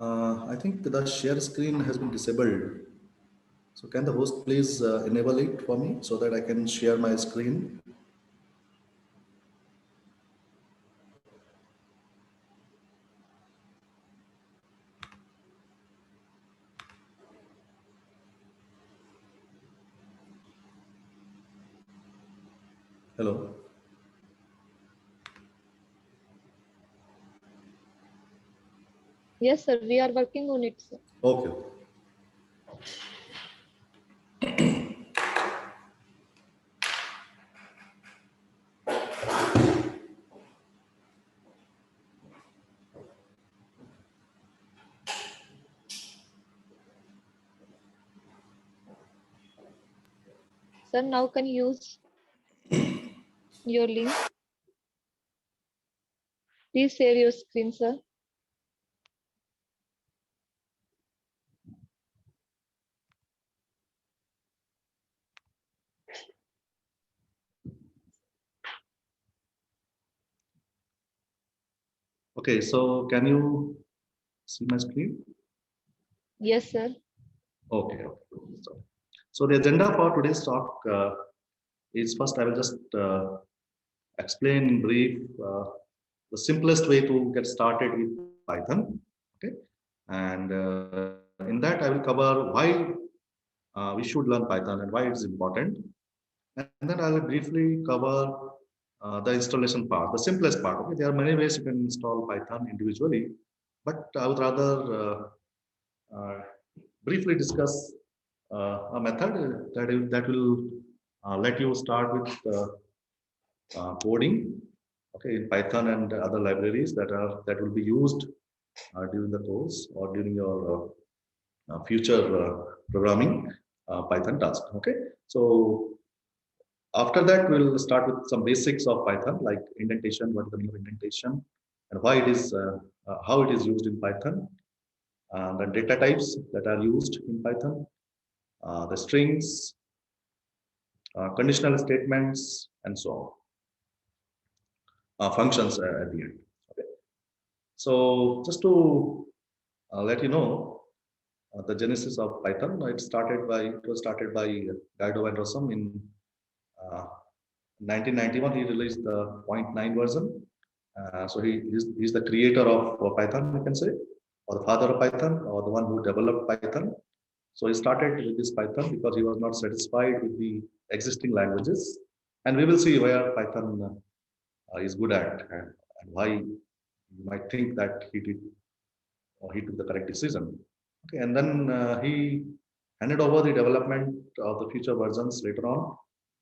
I think the share screen has been disabled. So can the host please enable it for me so that I can share my screen? Hello. Yes, sir. We are working on it, sir. Okay. Sir, now can you use your link? Please share your screen, sir. Okay, so can you see my screen? Yes, sir. Okay. So the agenda for today's talk is first I will just explain in brief the simplest way to get started with Python. Okay, and in that I will cover why we should learn Python and why it's important. And then I will briefly cover the installation part, the simplest part. Okay, there are many ways you can install Python individually, but I would rather briefly discuss a method that will let you start with coding, okay, in Python and other libraries that will be used during the course or during your future programming Python task. Okay, so after that we'll start with some basics of Python, like indentation, what is the meaning of indentation, and why it is, how it is used in Python, the data types that are used in Python, the strings, conditional statements, and so on, functions at the end. Okay. So just to let you know the genesis of Python, it was started by Guido van Rossum in 1991. He released the zero point 0.9 version. So he's the creator of Python, you can say, or the father of Python, or the one who developed Python. So he started with this Python because he was not satisfied with the existing languages. And we will see where Python is good at, and why you might think that he did, or he took the correct decision. Okay, and then he handed over the development of the future versions later on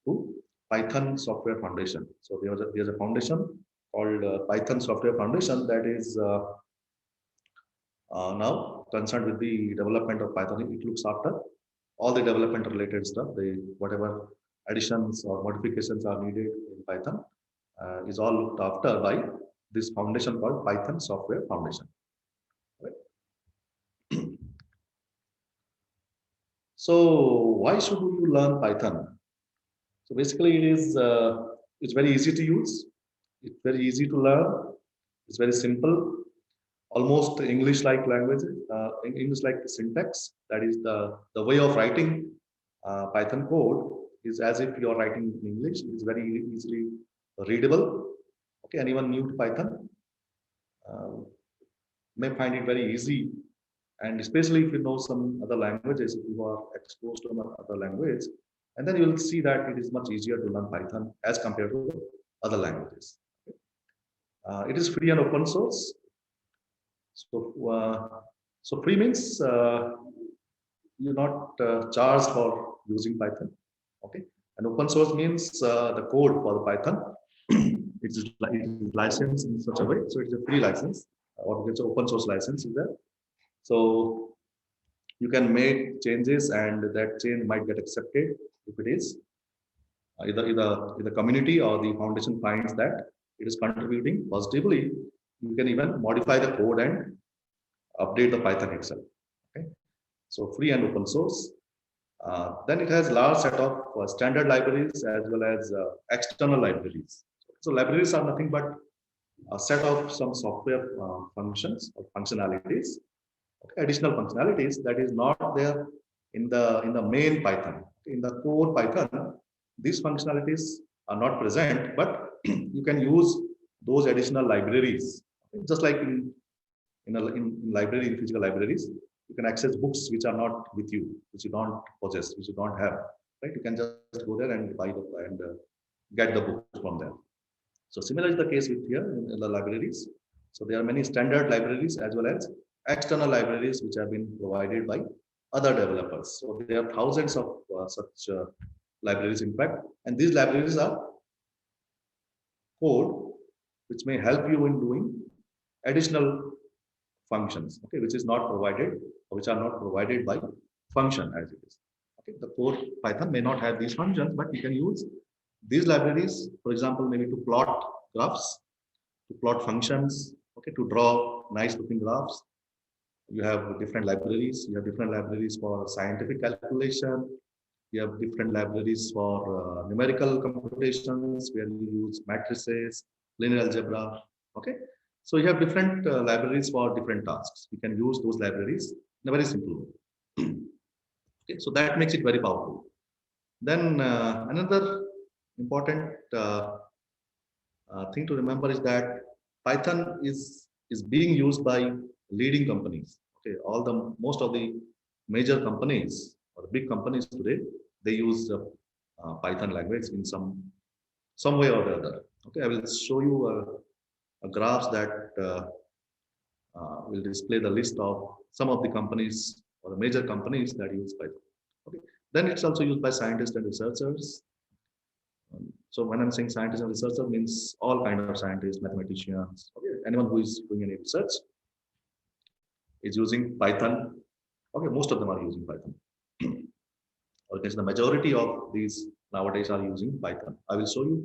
to Python Software Foundation. So there's a foundation called Python Software Foundation that is now concerned with the development of Python. It looks after all the development related stuff, whatever additions or modifications are needed in Python is all looked after by this foundation called Python Software Foundation. Right? So why should you learn Python? So basically, it's very easy to use. It's very easy to learn. It's very simple, almost English-like language, English-like syntax. That is the way of writing Python code is as if you are writing in English. It's very easily readable. Okay, anyone new to Python may find it very easy, and especially if you know some other languages, if you are exposed to another language, and then you will see that it is much easier to learn Python as compared to other languages. It is free and open source. So free means you're not charged for using Python. Okay, and open source means the code for the Python it is licensed in such a way, so it's a free license, or it's an open source license is there. So you can make changes, and that change might get accepted if it is either the community or the foundation finds that it is contributing positively. You can even modify the code and update the Python itself. Okay, so free and open source. Then it has large set of standard libraries as well as external libraries. So libraries are nothing but a set of some software functions or functionalities Okay, additional functionalities that is not there in the main Python. In the core Python, these functionalities are not present, but you can use those additional libraries. Just like in library, in physical libraries, you can access books which are not with you, which you don't possess, which you don't have. Right? You can just go there and buy and get the book from there. So similar is the case with here in the libraries. So there are many standard libraries as well as external libraries which have been provided by other developers. So there are thousands of such libraries in fact, and these libraries are code which may help you in doing additional functions, okay, which is not provided or which are not provided by function as it is. Okay, the core Python may not have these functions, but you can use these libraries, for example, maybe to plot graphs, to plot functions, okay, to draw nice looking graphs. You have different libraries. You have different libraries for scientific calculation. You have different libraries for numerical computations where you use matrices, linear algebra. Okay, so you have different libraries for different tasks. You can use those libraries in a very simple way. Okay, so that makes it very powerful. Then another important thing to remember is that Python is being used by leading companies. Okay, all the most of the major companies or the big companies today, they use Python language in some way or the other. Okay, I will show you a graphs that will display the list of some of the companies or the major companies that use Python. Okay, then it's also used by scientists and researchers. So when I'm saying scientists and researchers means all kind of scientists, mathematicians, okay, anyone who is doing any research is using Python. Okay, most of them are using Python. Or the majority of these nowadays are using Python. I will show you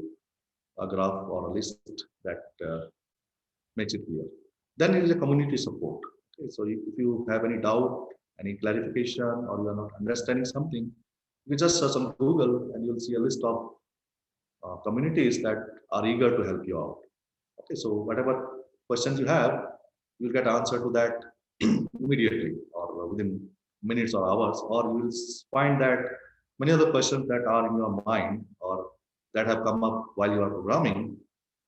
a graph or a list that makes it clear. Then there is a community support. Okay, so if you have any doubt, any clarification, or you are not understanding something, you just search on Google and you'll see a list of communities that are eager to help you out. Okay, so whatever questions you have, you'll get answer to that immediately or within minutes or hours, or you will find that many of the questions that are in your mind or that have come up while you are programming,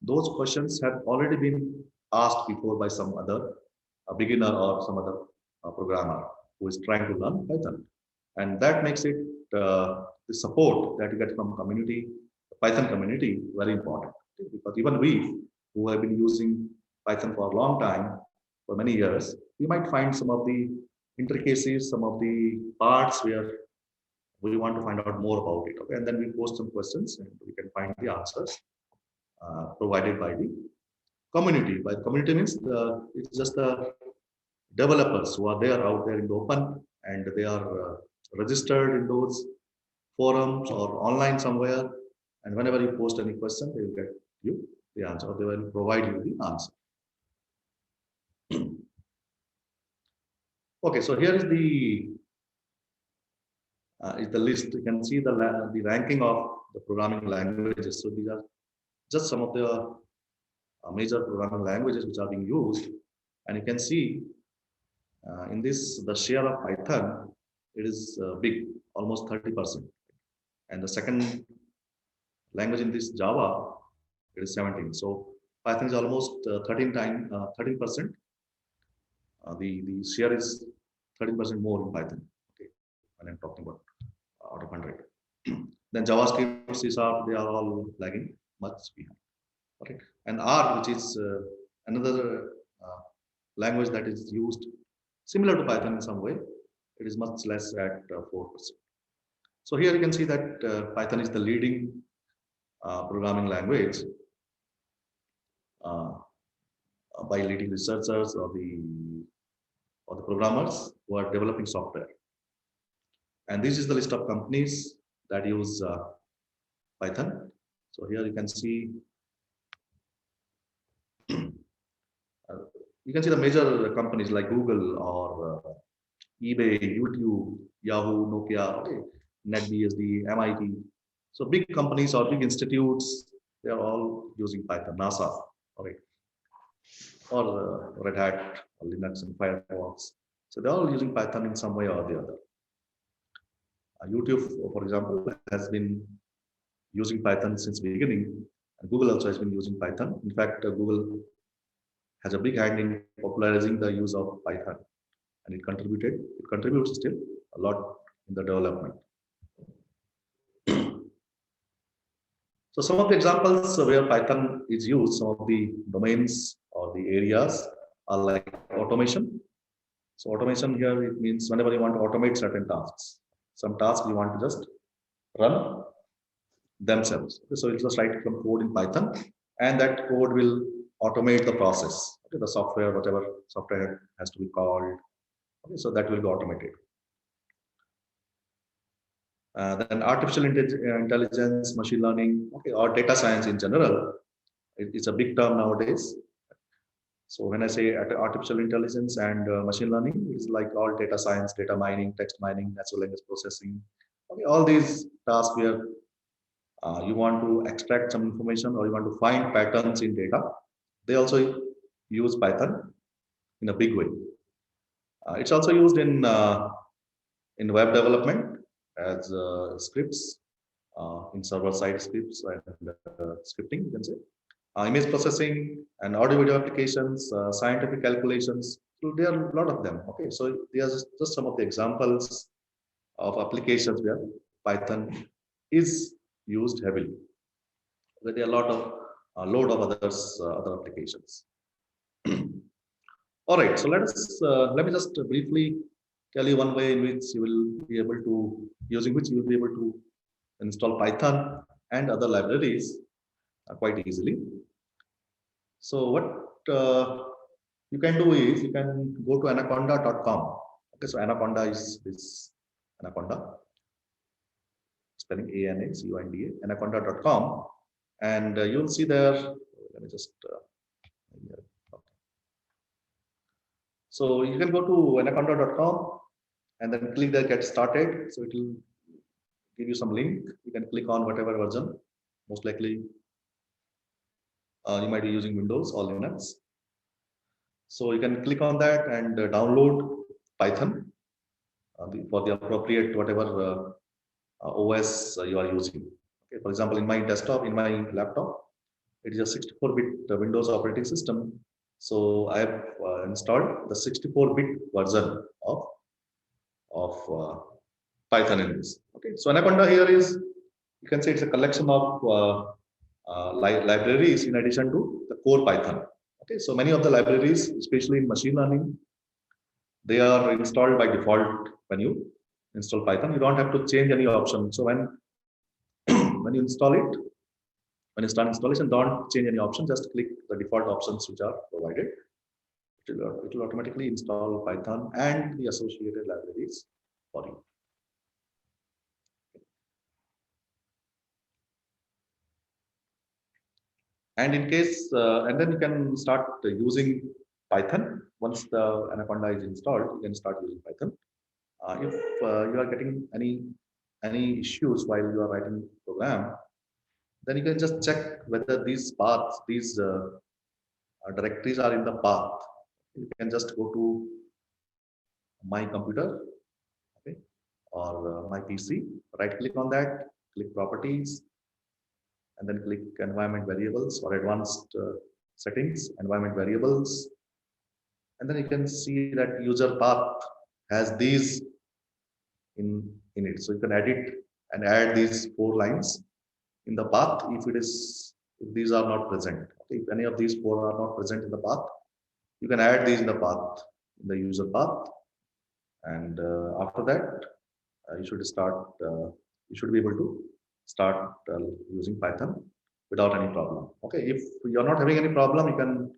those questions have already been asked before by some other beginner or some other programmer who is trying to learn Python. And that makes it the support that you get from community, Python community, very important. Because even we who have been using Python for a long time, for many years, we might find some of the intricacies, some of the parts where we want to find out more about it. Okay, and then we post some questions and we can find the answers provided by the community. By the community means it's just the developers who are there out there in the open and they are registered in those forums or online somewhere. And whenever you post any question, they will get you the answer, or they will provide you the answer. Okay, so here is the list. You can see the ranking of the programming languages. So these are just some of the major programming languages which are being used, and you can see in this the share of Python, it is big, almost 30%, and the second language in this Java, it is 17. So Python is almost 13%. The share is 13% more in Python. Okay, when I'm talking about out of 100. Then JavaScript, C#, they are all lagging much behind. Okay, and R, which is another language that is used similar to Python in some way, it is much less at 4%. So here you can see that Python is the leading programming language by leading researchers or the programmers who are developing software. And this is the list of companies that use Python. So here you can see the major companies like Google or eBay, YouTube, Yahoo, Nokia, okay, NetBSD, MIT. So big companies or big institutes, they are all using Python, NASA, okay, or Red Hat, or Linux and Firefox. So they're all using Python in some way or the other. YouTube, for example, has been using Python since the beginning. And Google also has been using Python. In fact, Google has a big hand in popularizing the use of Python, and it contributes still a lot in the development. So some of the examples where Python is used, some of the domains or the areas are like automation. So automation here, it means whenever you want to automate certain tasks, some tasks you want to just run themselves. Okay, so it's just write some code in Python, and that code will automate the process. Okay, the software, whatever software has to be called. Okay, so that will be automated. Then artificial intelligence, machine learning, okay, or data science in general, it's a big term nowadays. So when I say artificial intelligence and machine learning, it's like all data science, data mining, text mining, natural language processing. Okay, all these tasks where you want to extract some information or you want to find patterns in data, they also use Python in a big way. It's also used in web development as scripts, in server-side scripts and scripting, you can say. Image processing and audio video applications, scientific calculations. So there are a lot of them. Okay, so there's just some of the examples of applications where Python is used heavily. There are a lot of load of other applications. All right, so let me just briefly tell you one way in which you will be able to using which you will be able to install Python and other libraries quite easily. So what you can do is you can go to anaconda.com. Okay, so Anaconda is this Anaconda, spelling ANACONDA, anaconda.com, and you'll see there. Let me just. So you can go to anaconda.com and then click there, get started. So it will give you some link. You can click on whatever version. Most likely, you might be using Windows or Linux. So you can click on that and download Python for the appropriate whatever OS you are using. Okay, for example, in my desktop, in my laptop, it is a 64-bit Windows operating system. So I have installed the 64-bit version of Python in this. Okay, so Anaconda here is, you can say it's a collection of libraries in addition to the core Python. Okay, so many of the libraries, especially in machine learning, they are installed by default when you install Python. You don't have to change any option. So when when you install it, when you start installation, don't change any option. Just click the default options which are provided. It will automatically install Python and the associated libraries for you. And in case, and then you can start using Python. Once the Anaconda is installed, you can start using Python. If you are getting any issues while you are writing program, then you can just check whether these paths, these directories are in the path. You can just go to my computer, okay, or my PC, right click on that, click properties, and then click environment variables or advanced settings, environment variables. And then you can see that user path has these in it. So you can edit and add these 4 lines in the path if these are not present. Okay, if any of these 4 are not present in the path, you can add these in the path, in the user path. And after that, you should be able to start using Python without any problem. Okay, if you're not having any problem, you can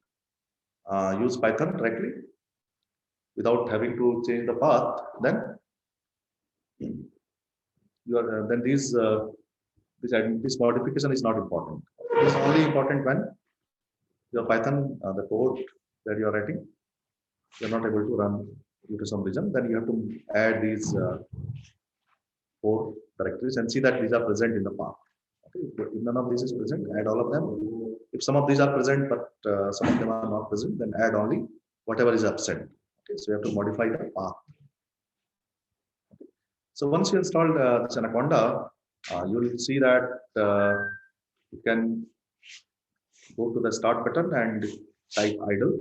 use Python directly without having to change the path. Then you are then this modification is not important. It's only important when your Python, the code that you are writing, you're not able to run due to some reason. Then you have to add these 4 directories and see that these are present in the path. Okay, if none of these is present, add all of them. If some of these are present but some of them are not present, then add only whatever is absent. Okay, so you have to modify the path. So once you installed this Anaconda, you will see that you can go to the start button and type idle.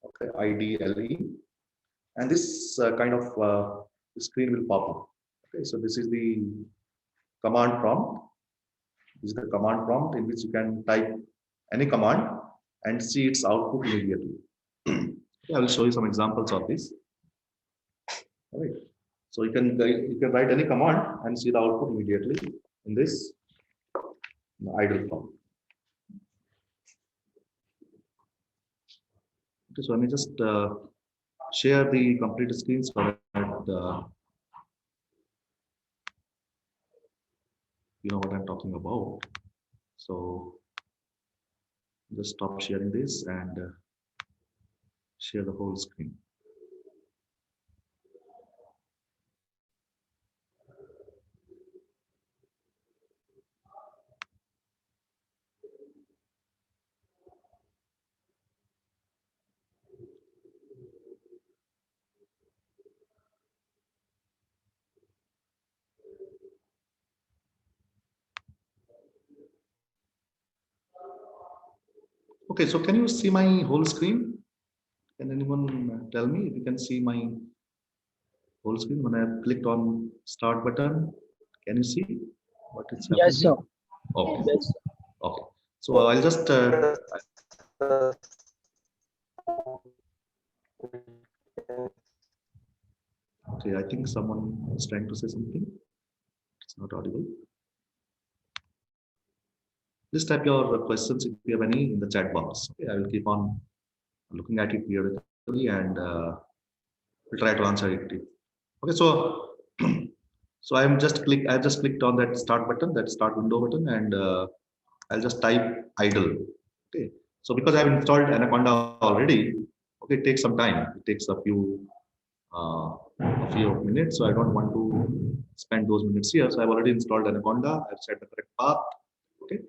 Okay, IDLE, and this kind of screen will pop up. Okay, so this is the command prompt. This is the command prompt in which you can type any command and see its output immediately. Okay, I will show you some examples of this. All right. So you can write any command and see the output immediately in this idle prompt. Okay, so let me just share the complete screen so that you know what I'm talking about. So just stop sharing this and share the whole screen. Okay, so can you see my whole screen? Can anyone tell me if you can see my whole screen when I have clicked on start button? Can you see what is happening? Yes, sir. Okay. Yes. Okay. So I'll just okay, I think someone is trying to say something. It's not audible. Please type your questions if you have any in the chat box. Okay, I will keep on looking at it periodically and we'll try to answer it. Okay, so so I just clicked on that start button, that start window button, and I'll just type idle. Okay, so because I've installed Anaconda already, okay, it takes some time. It takes a few minutes, so I don't want to spend those minutes here. So I've already installed Anaconda. I've set the correct path. Okay,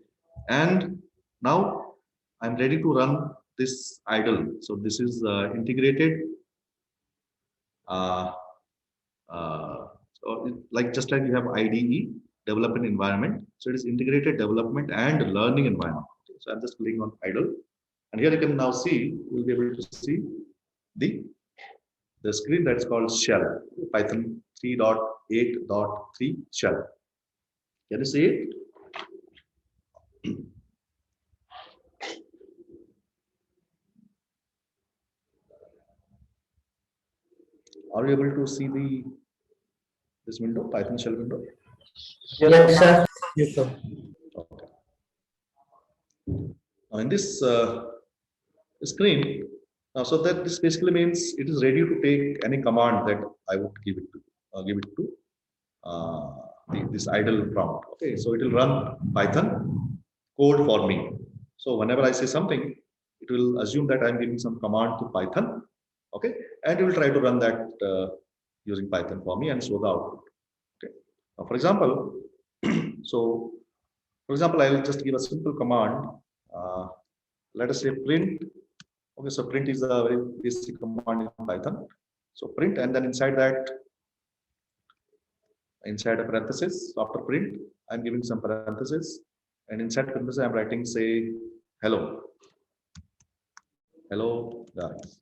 and now I'm ready to run this idle. So this is integrated. Like just like you have IDE, development environment. So it is integrated development and learning environment. So I'm just clicking on idle, and here you can now see, you'll be able to see the screen that's called shell, Python 3.8.3 shell. Can you see it? Are you able to see this window, Python shell window? Yes, sir. Yes, sir. Okay. Now in this screen, so that this basically means it is ready to take any command that I would give it to this idle prompt. Okay, so it will run Python code for me. So whenever I say something, it will assume that I'm giving some command to Python. Okay, and it will try to run that using Python for me and show the output. Okay, now for example, so for example, I will just give a simple command. Let us say print. Okay, so print is a very basic command in Python. So print, and then inside a parenthesis, after print, I'm giving some parenthesis, and inside parenthesis, I'm writing say hello. Hello guys.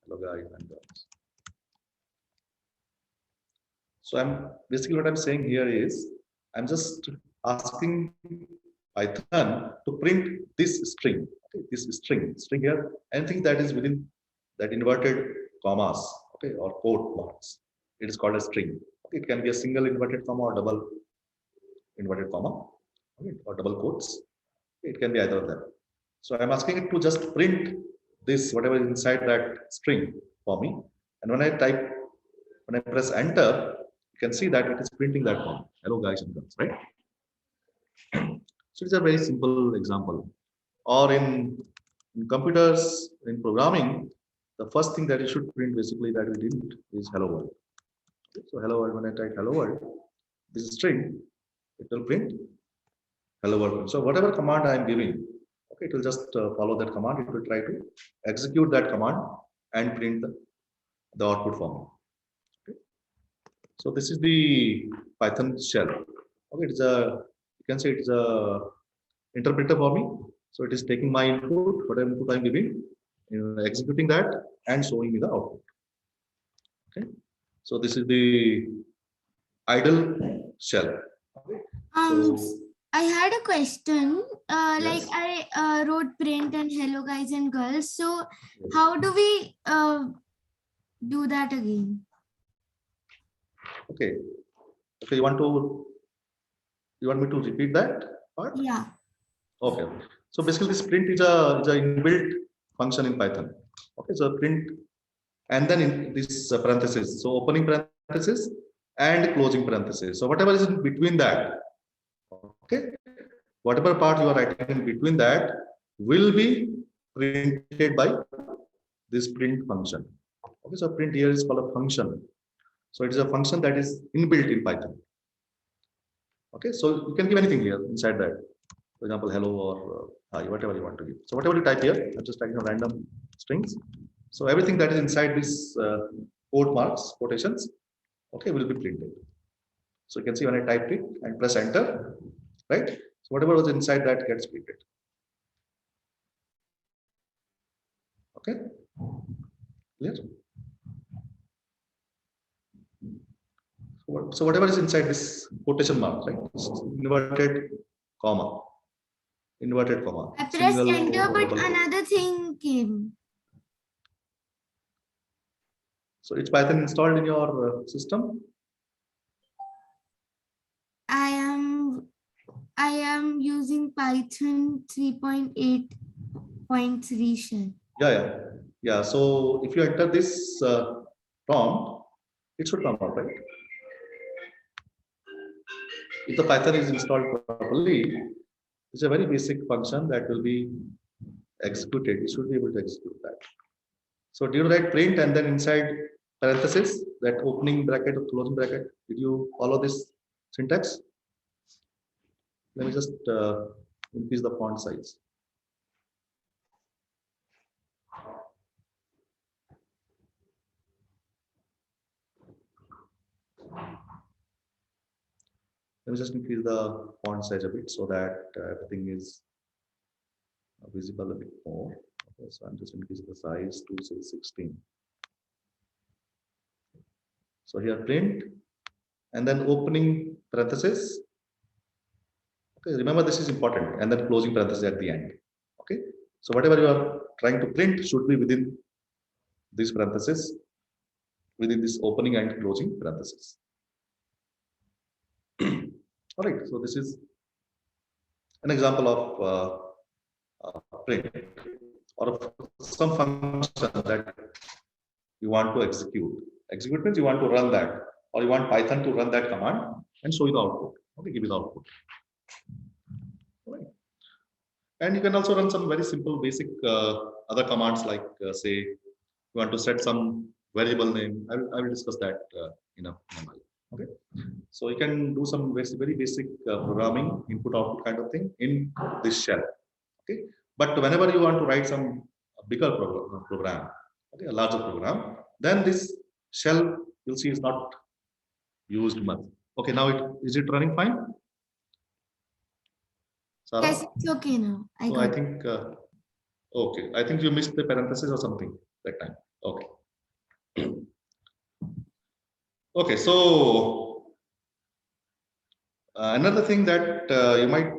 Hello guys and girls. So I'm basically what I'm saying here is I'm just asking Python to print this string. Okay, this string here, anything that is within that inverted commas, okay, or quote marks. It is called a string. Okay, it can be a single inverted comma or double inverted comma, okay, or double quotes. It can be either of them. So I'm asking it to just print this whatever is inside that string for me. And when I press enter, you can see that it is printing that one. Hello guys and girls, right? So it's a very simple example. Or in computers, in programming, the first thing that you should print basically that we didn't is hello world. So hello world, when I type hello world, this string, it will print hello world. So whatever command I am giving, okay, it will just follow that command. It will try to execute that command and print the output format. Okay. So this is the Python shell. Okay, it's a, you can say it's a interpreter for me. So it is taking my input, whatever input I'm giving, executing that and showing me the output. Okay. So this is the idle shell. Okay. So I had a question. Like yes. I wrote print and hello guys and girls. So how do we do that again? Okay. Okay. You want me to repeat that part? Yeah. Okay. So basically, this print is a inbuilt function in Python. Okay. So print and then in this parenthesis. So opening parenthesis and closing parenthesis. So whatever is in between that, okay, whatever part you are writing in between that will be printed by this print function. Okay, so print here is called a function. So it is a function that is inbuilt in Python. Okay, so you can give anything here inside that. For example, hello or hi, whatever you want to give. So whatever you type here, I'm just typing some random strings. So everything that is inside this quote marks, quotations, okay, will be printed. So you can see when I type it and press enter, right? So whatever was inside that gets printed. Okay, clear? So whatever is inside this quotation mark, right? Inverted comma. I pressed enter, but another thing came. So it's Python installed in your system. I am using Python 3.8.3 shell. Yeah. So if you enter this prompt, it should come out, right? If the Python is installed properly, it's a very basic function that will be executed. You should be able to execute that. So do you write print and then inside parenthesis, that opening bracket or closing bracket? Did you follow this syntax? Let me just increase the font size. Let me just increase the font size a bit so that everything is visible a bit more. Okay, so I'm just increasing the size to say 16. So here print and then opening parenthesis. Okay, remember this is important, and then closing parenthesis at the end. Okay, so whatever you are trying to print should be within this parenthesis, within this opening and closing parenthesis. All right, so this is an example of print or of some function that you want to execute. Execute means you want to run that, or you want Python to run that command and show you the output. Okay, give you the output. Right. And you can also run some very simple basic other commands like say you want to set some variable name. I will discuss that in a while. Okay, so you can do some very basic programming, input output kind of thing in this shell. Okay, but whenever you want to write some bigger program, okay, a larger program, then this shell you'll see is not used much. Okay, now is it running fine? Sarah? Yes, it's okay now. I think okay. I think you missed the parenthesis or something that time. Okay. Okay, so another thing that you might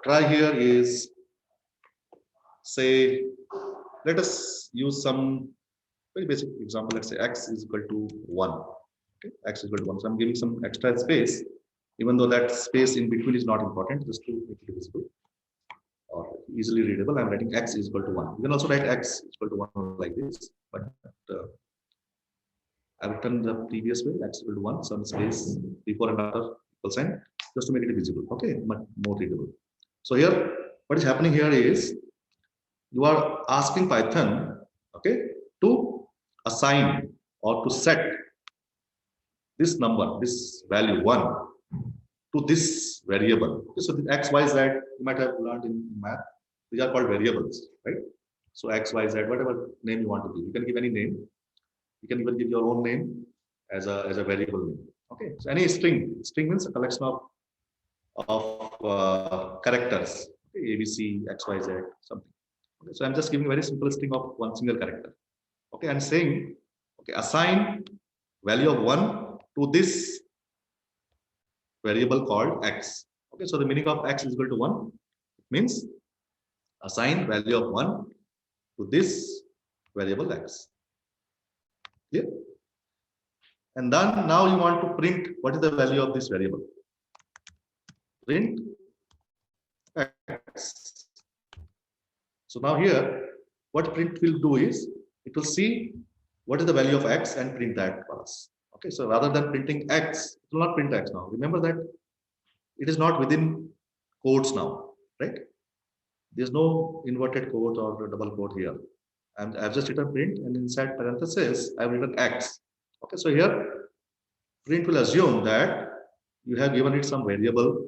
try here is, say, let us use some very basic example. Let's say x is equal to 1. Okay, x is equal to 1. So I'm giving some extra space, even though that space in between is not important, just to make it visible or easily readable. I'm writing x is equal to 1. You can also write x is equal to 1 like this, but I've written the previous way, x is equal to 1, some space before and after equal sign, just to make it visible. Okay, much more readable. So here, what is happening here is you are asking Python, okay, to assign or to set this number, this value 1 to this variable. So the x, y, z, you might have learned in math, these are called variables, right? So X, Y, Z, whatever name you want to give. You can give any name. You can even give your own name as a variable name. Okay. So any string. String means a collection of characters. Okay, ABC, X, Y, Z, something. Okay. So I'm just giving a very simple string of one single character. Okay, and saying, okay, assign value of 1 to this variable called X. Okay, so the meaning of X is equal to 1. It means assign value of 1 to this variable X. Clear? And then now you want to print what is the value of this variable. Print X. So now here, what print will do is, it will see what is the value of X and print that for us. Okay, so rather than printing X, it will not print X now. Remember that it is not within quotes now, right? There's no inverted quote or double quote here. And I've just written print, and inside parenthesis, I've written X. Okay, so here, print will assume that you have given it some variable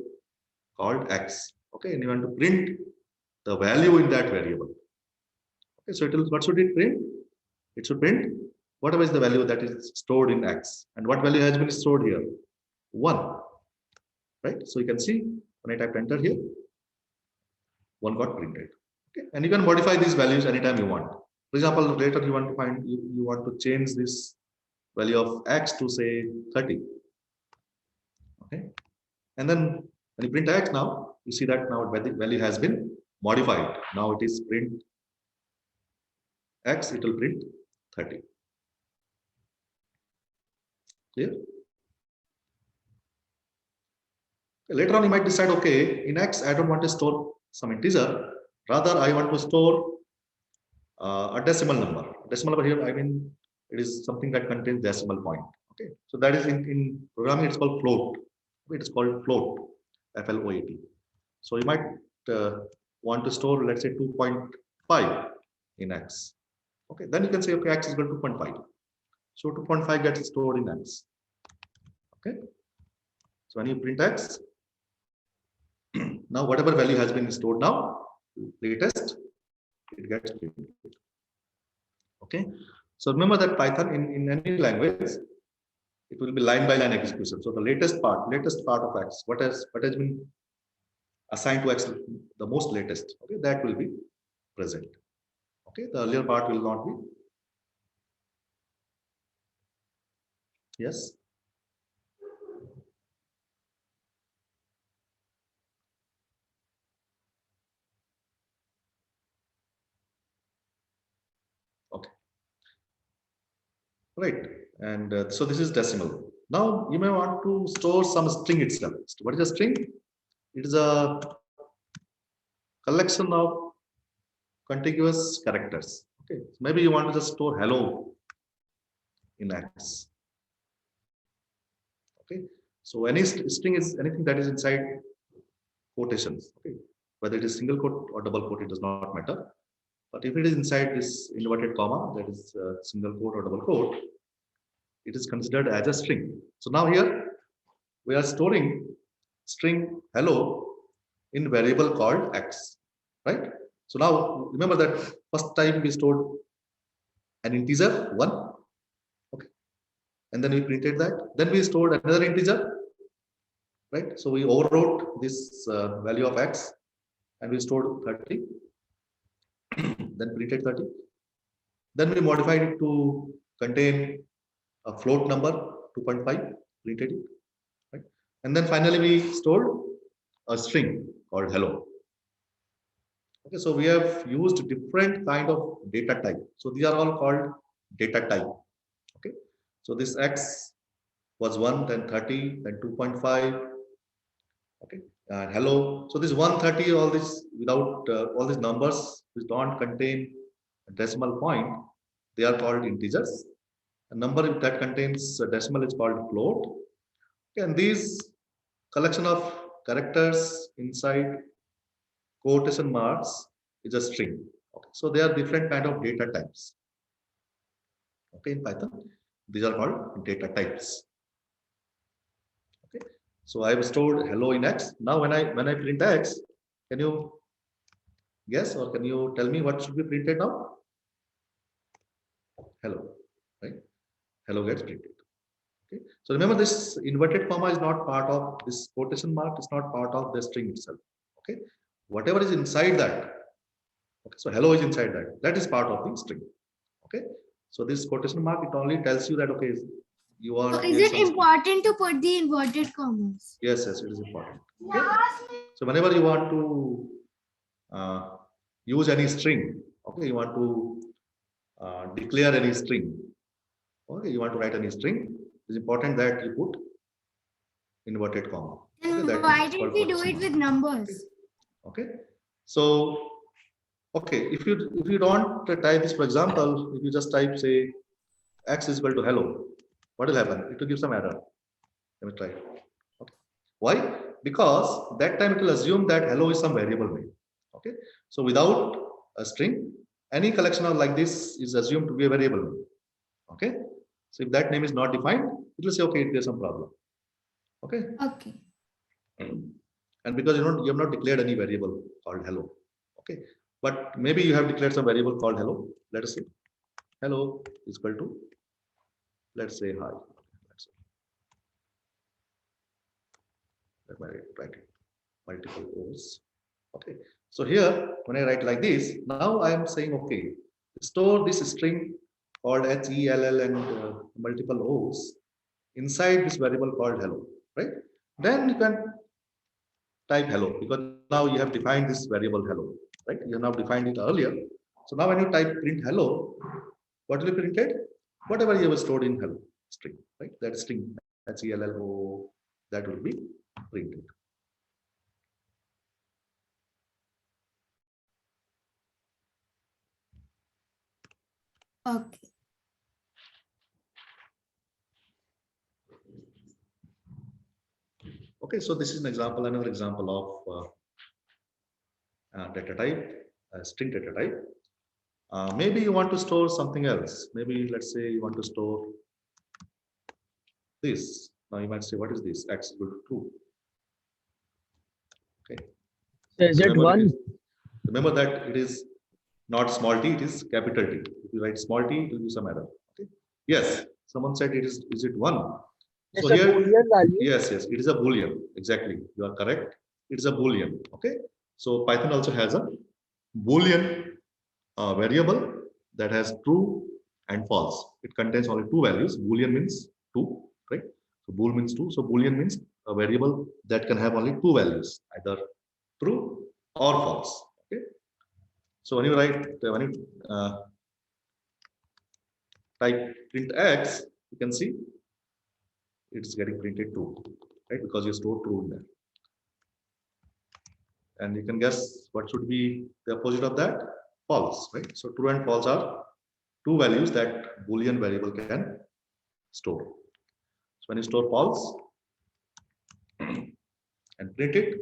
called X. Okay, and you want to print the value in that variable. Okay, so it will, what should it print? It should print whatever is the value that is stored in X. And what value has been stored here? 1. Right? So you can see when I type enter here, 1 got printed. Okay, and you can modify these values anytime you want. For example, later you want to find, you want to change this value of X to say 30. Okay, and then when you print X now, you see that now the value has been modified. Now it is print X, it will print 30. Clear? Later on, you might decide, okay, in X, I don't want to store some integer. Rather, I want to store a decimal number. Decimal number here, I mean, it is something that contains decimal point. Okay, so that is in programming, it's called float. It is called float, FLOAT. So you might want to store, let's say, 2.5 in X. Okay, then you can say, okay, X is equal to 2.5. So 2.5 gets stored in X. Okay, so when you print X, now whatever value has been stored now, latest, it gets printed. Okay, so remember that Python in any language, it will be line by line execution. So the latest part of X, what has been assigned to X, the most latest, okay, that will be present. Okay, the earlier part will not be. Yes. Okay. Right, and so this is decimal. Now you may want to store some string itself. What is a string? It is a collection of contiguous characters. Okay, maybe you want to just store hello in X. Okay, so any string is anything that is inside quotations. Okay, whether it is single quote or double quote, it does not matter. But if it is inside this inverted comma, that is single quote or double quote, it is considered as a string. So now here we are storing string hello in variable called X, right? So now remember that first time we stored an integer 1, okay, and then we printed that. Then we stored another integer, right? So we overwrote this value of X and we stored 30, then printed 30. Then we modified it to contain a float number 2.5, printed it, right? And then finally we stored a string called hello. Okay, so we have used different kind of data type. So these are all called data type. Okay, so this X was 1, then 30, then 2.5. Okay, and hello. So this 130, all this without all these numbers which don't contain a decimal point, they are called integers. A number that contains a decimal is called float. Okay, and these collection of characters inside quotation marks is a string. Okay, so there are different kind of data types. Okay, in Python, these are called data types. Okay, so I have stored hello in X. Now when I print X, can you guess, or can you tell me what should be printed now? Hello, right? Hello gets printed. Okay. So remember, this inverted comma is not part of this quotation mark, is not part of the string itself. Okay. Whatever is inside that. Okay. So hello is inside that. That is part of the string. Okay. So this quotation mark, it only tells you that, okay, you are. So is it important to put the inverted commas? Yes, yes, it is important. Okay. So whenever you want to use any string, okay, you want to declare any string, okay, you want to write any string, it's important that you put inverted comma. Then Okay, why didn't we do it with numbers? Okay, so okay, if you don't type this, for example, if you just type say x is equal to hello, what will happen? It will give some error. Let me try it. Okay. Why? Because that time it will assume that hello is some variable name. Okay. So without a string, any collection of like this is assumed to be a variable name. Okay. So if that name is not defined, it will say, okay, there's some problem. Okay. Okay. And because you have not declared any variable called hello. Okay. But maybe you have declared some variable called hello. Let us say hello is equal to, let's say hi. Let's say. Let me write it multiple O's. Okay. So here, when I write like this, now I am saying, okay, store this string called HELL and multiple O's inside this variable called hello, right? Then you can type hello, because now you have defined this variable hello, right? You have now defined it earlier. So now when you type print hello, what will be printed? Whatever you have stored in hello string, right? That string HELLO, that will be printed. Okay. Okay, so this is an example, another example of data type, string data type. Maybe you want to store something else. Maybe let's say you want to store this. Now you might say, what is this? X equal to 2. Okay. So is it one? Remember that it is not small t, it is capital T. If you write small t, it will be some error. Okay. Yes, someone said it is it 1? It's So a here, Boolean value. yes, it is a Boolean. Exactly, you are correct. It is a Boolean. Okay. So Python also has a Boolean variable that has true and false. It contains only two values. Boolean means 2, right? So bool means 2. So Boolean means a variable that can have only two values, either true or false. Okay. So when you write, type print x, you can see it's getting printed 2, right? Because you store true in there. And you can guess what should be the opposite of that? False, right? So true and false are two values that Boolean variable can store. So when you store false and print it,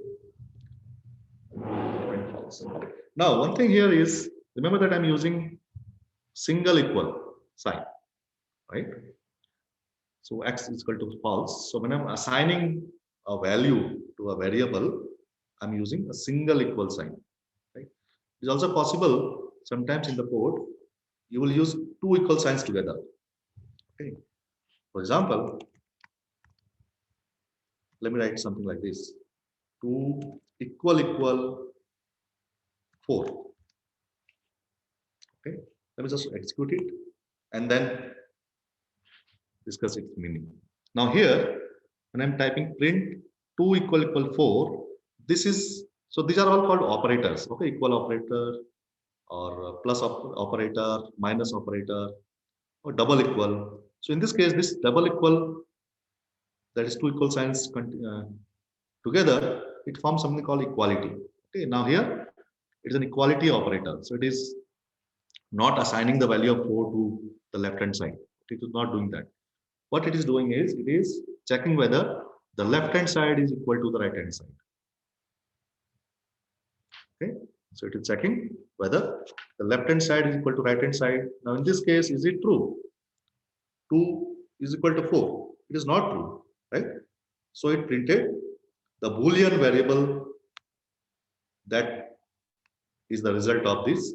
print false. Now, one thing here is, remember that I'm using single equal sign, right? So x is equal to false. So when I'm assigning a value to a variable, I'm using a single equal sign, right? It's also possible sometimes in the code, you will use two equal signs together. Okay. For example, let me write something like this: 2 equal 4. Okay. Let me just execute it and then discuss its meaning. Now here, when I'm typing print 2 equal 4, this is, so these are all called operators. Okay, equal operator or plus operator, minus operator, or double equal. So in this case, this double equal, that is two equal signs together, it forms something called equality. Okay, now here it is an equality operator. So it is not assigning the value of 4 to the left hand side. It is not doing that. What it is doing is, it is checking whether the left hand side is equal to the right hand side. Okay, so it is checking whether the left hand side is equal to right hand side. Now in this case, is it true? 2 is equal to 4. It is not true, right? So it printed the Boolean variable that is the result of this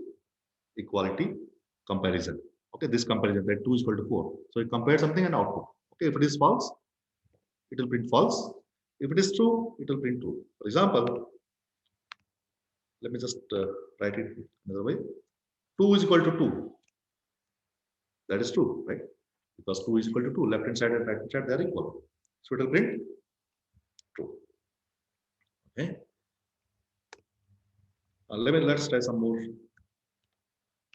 equality comparison. Okay, this comparison that 2 is equal to 4. So it compares something and output. Okay, if it is false, it will print false. If it is true, it will print true. For example, let me just write it another way. 2 is equal to 2. That is true, right? Because 2 is equal to 2. Left hand side and right hand side, they are equal. So it will print true. Okay. Let's try some more.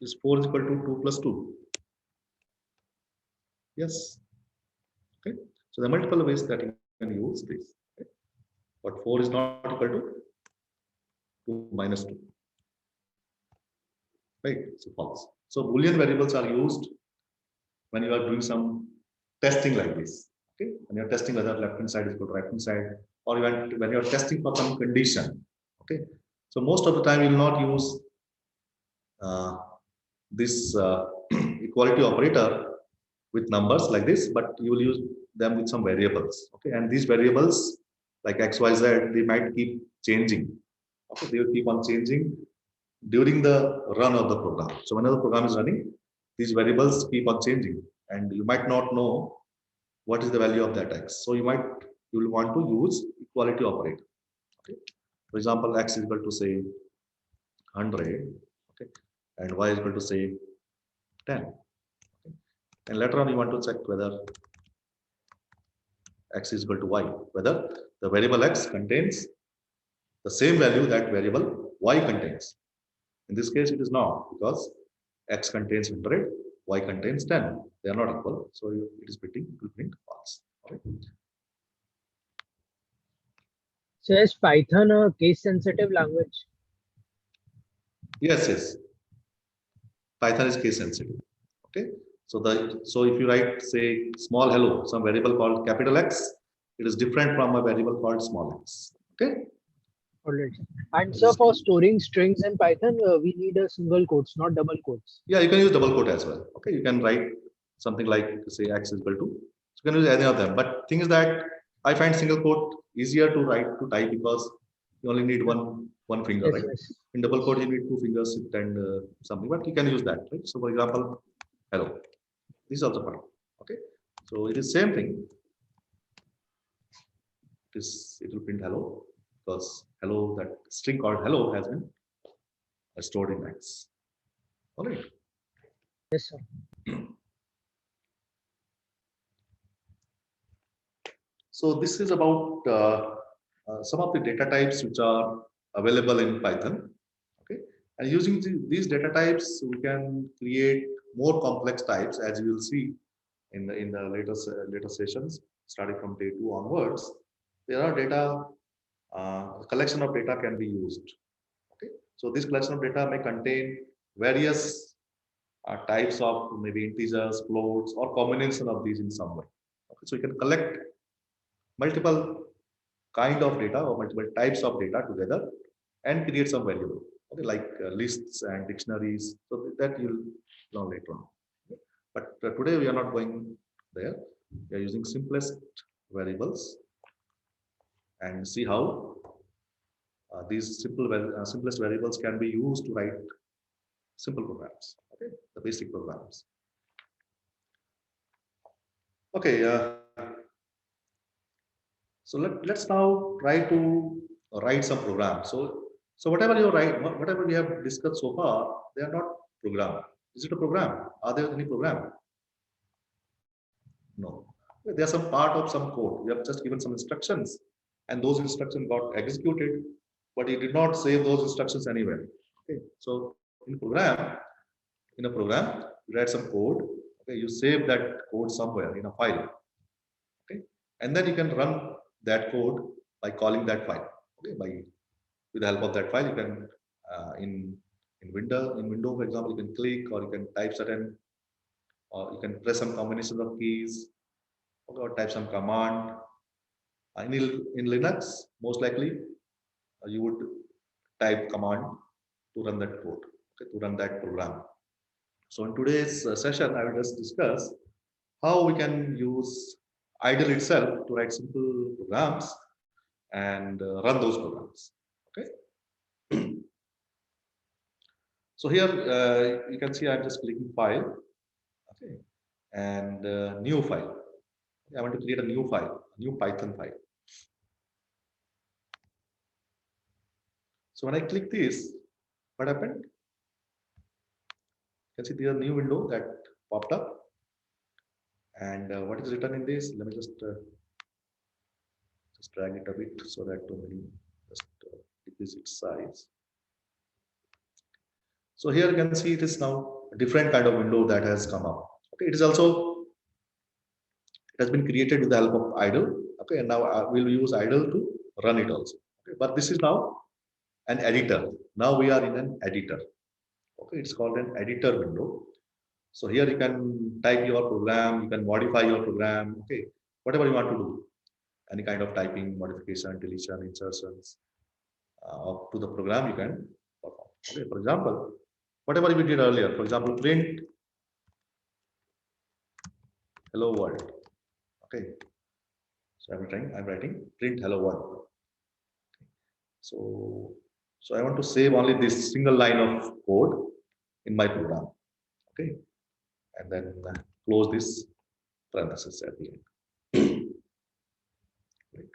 Is 4 is equal to 2 plus 2? Yes. Okay. So there are multiple ways that you can use this. Okay. But 4 is not equal to 2 minus 2. Right. So false. So Boolean variables are used when you are doing some testing like this. Okay. When you are testing whether left hand side is equal to right hand side, or when you are testing for some condition. Okay. So most of the time you will not use this equality operator with numbers like this, but you will use them with some variables. Okay, and these variables like x, y, z, they might keep changing. Okay, they will keep on changing during the run of the program. So whenever the program is running, these variables keep on changing, and you might not know what is the value of that x. So you will want to use equality operator. Okay, for example, x is equal to say 100. Okay, and y is equal to say 10. Okay. And later on, you want to check whether x is equal to y, whether the variable x contains the same value that variable y contains. In this case, it is not, because x contains 100, y contains 10. They are not equal, so it is printing, it will print false. Okay. So is Python a case sensitive language? Yes. Python is case sensitive. Okay. So if you write, say, small hello, some variable called capital X, it is different from a variable called small x. Okay. Alright. And so for storing strings in Python, we need a single quotes, not double quotes. Yeah, you can use double quote as well. Okay, you can write something like, say, x is equal to. So you can use any of them. But thing is that I find single quote easier to type, because you only need one finger, Yes, right? yes. In double quote, you need 2 fingers and something. But you can use that, right? So for example, hello. This is also fine. Okay, so it is same thing. It will print hello, because hello, that string called hello has been stored in X. All right. Yes, sir. So this is about some of the data types which are available in Python. Okay, and using these data types, we can create more complex types, as you will see in the later sessions, starting from day 2 onwards. There are data collection of data can be used. Okay, so this collection of data may contain various types of maybe integers, floats, or combination of these in some way. Okay, so you can collect multiple kind of data or multiple types of data together and create some variable. Okay, like lists and dictionaries. So that you'll learn later on. Okay. But today we are not going there. We are using simplest variables and see how these simplest variables can be used to write simple programs. Okay, the basic programs. Okay, so let's now try to write some program. So whatever you write, whatever we have discussed so far, they are not program. Is it a program? Are there any program? No. They are some part of some code. We have just given some instructions, and those instructions got executed, but it did not save those instructions anywhere. Okay. So in a program, you write some code. Okay, you save that code somewhere in a file. Okay, and then you can run that code by calling that file. Okay, with the help of that file, you can in window, for example, you can click, or you can type certain, or you can press some combination of keys, or type some command. In Linux, most likely you would type command to run that code, okay, to run that program. So in today's session, I will just discuss how we can use IDLE itself to write simple programs and run those programs. Okay. So here you can see I'm just clicking file, okay, and new file. I want to create a new file, a new Python file. So when I click this, what happened? You can see there's a new window that popped up. And what is written in this? Let me just drag it a bit so that to just decrease its size. So here you can see it is now a different kind of window that has come up. Okay, it is also, it has been created with the help of idle. Okay, and now we'll use idle to run it also. Okay, but this is now an editor. Now we are in an editor. Okay, it's called an editor window. So here you can type your program, you can modify your program. Okay, whatever you want to do, any kind of typing, modification, deletion, insertions to the program you can perform. Okay, for example, whatever we did earlier, for example, print hello world. Okay, so I'm writing print hello world. So I want to save only this single line of code in my program. Okay, and then close this parenthesis at the end. Right.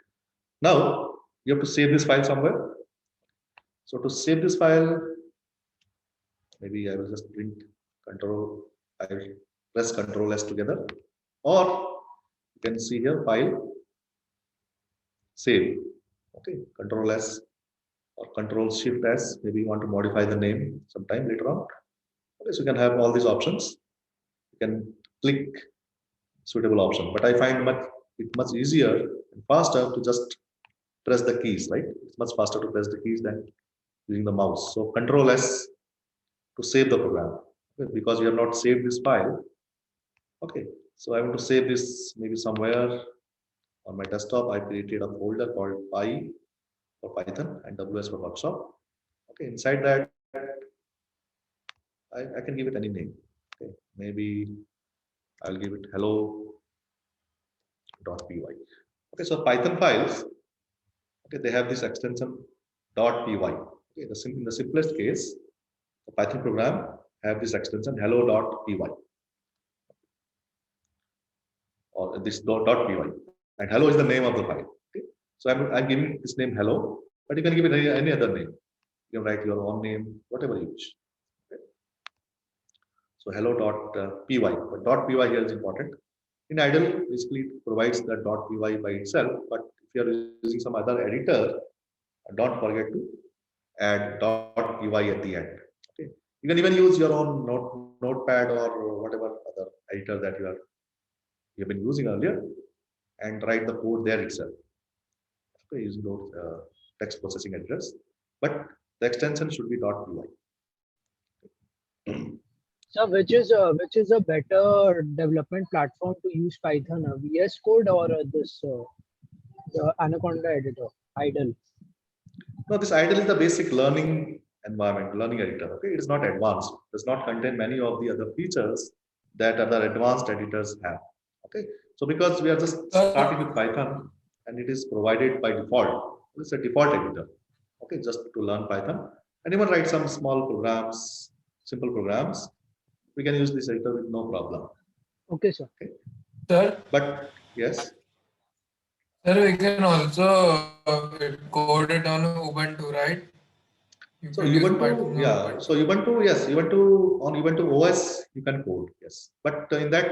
Now you have to save this file somewhere. So to save this file, maybe I will just print control. I will press Control S together, or you can see here file save. Okay, Control S or Control Shift S. Maybe you want to modify the name sometime later on. Okay, so you can have all these options. You can click suitable option, but I find it much easier and faster to just press the keys. Right, it's much faster to press the keys than using the mouse. So Control S to save the program, okay, because we have not saved this file. Okay, so I want to save this maybe somewhere on my desktop. I created a folder called Py for Python and WS for workshop. Okay, inside that I can give it any name. Okay, maybe I'll give it hello.py. Okay, so Python files, okay, they have this extension .py. Okay, in the simplest case, the Python program have this extension hello.py or this .py, and hello is the name of the file. Okay, so I'm giving this name hello, but you can give it any other name. You can write your own name, whatever you wish. Okay. So hello.py, but .py here is important. In idle, basically it provides the .py by itself, but if you are using some other editor, don't forget to add .py at the end. Okay, you can even use your own notepad or whatever other editor that you have been using earlier, and write the code there itself. Okay, using those text processing editors, but the extension should be .py. So which is a better development platform to use Python, VS Code or this the Anaconda editor, Idle? No, this idle is the basic learning environment, learning editor. Okay, it is not advanced. It does not contain many of the other features that other advanced editors have. Okay, so because we are just starting with Python and it is provided by default, it's a default editor. Okay, just to learn Python, and even write some small programs, simple programs. We can use this editor with no problem. Okay, sir. Okay, Sir, but yes. sir, we can also code it on Ubuntu, right? You So can use Ubuntu, Python on yeah. Ubuntu. So Ubuntu, yes, Ubuntu on Ubuntu OS you can code, yes. But in that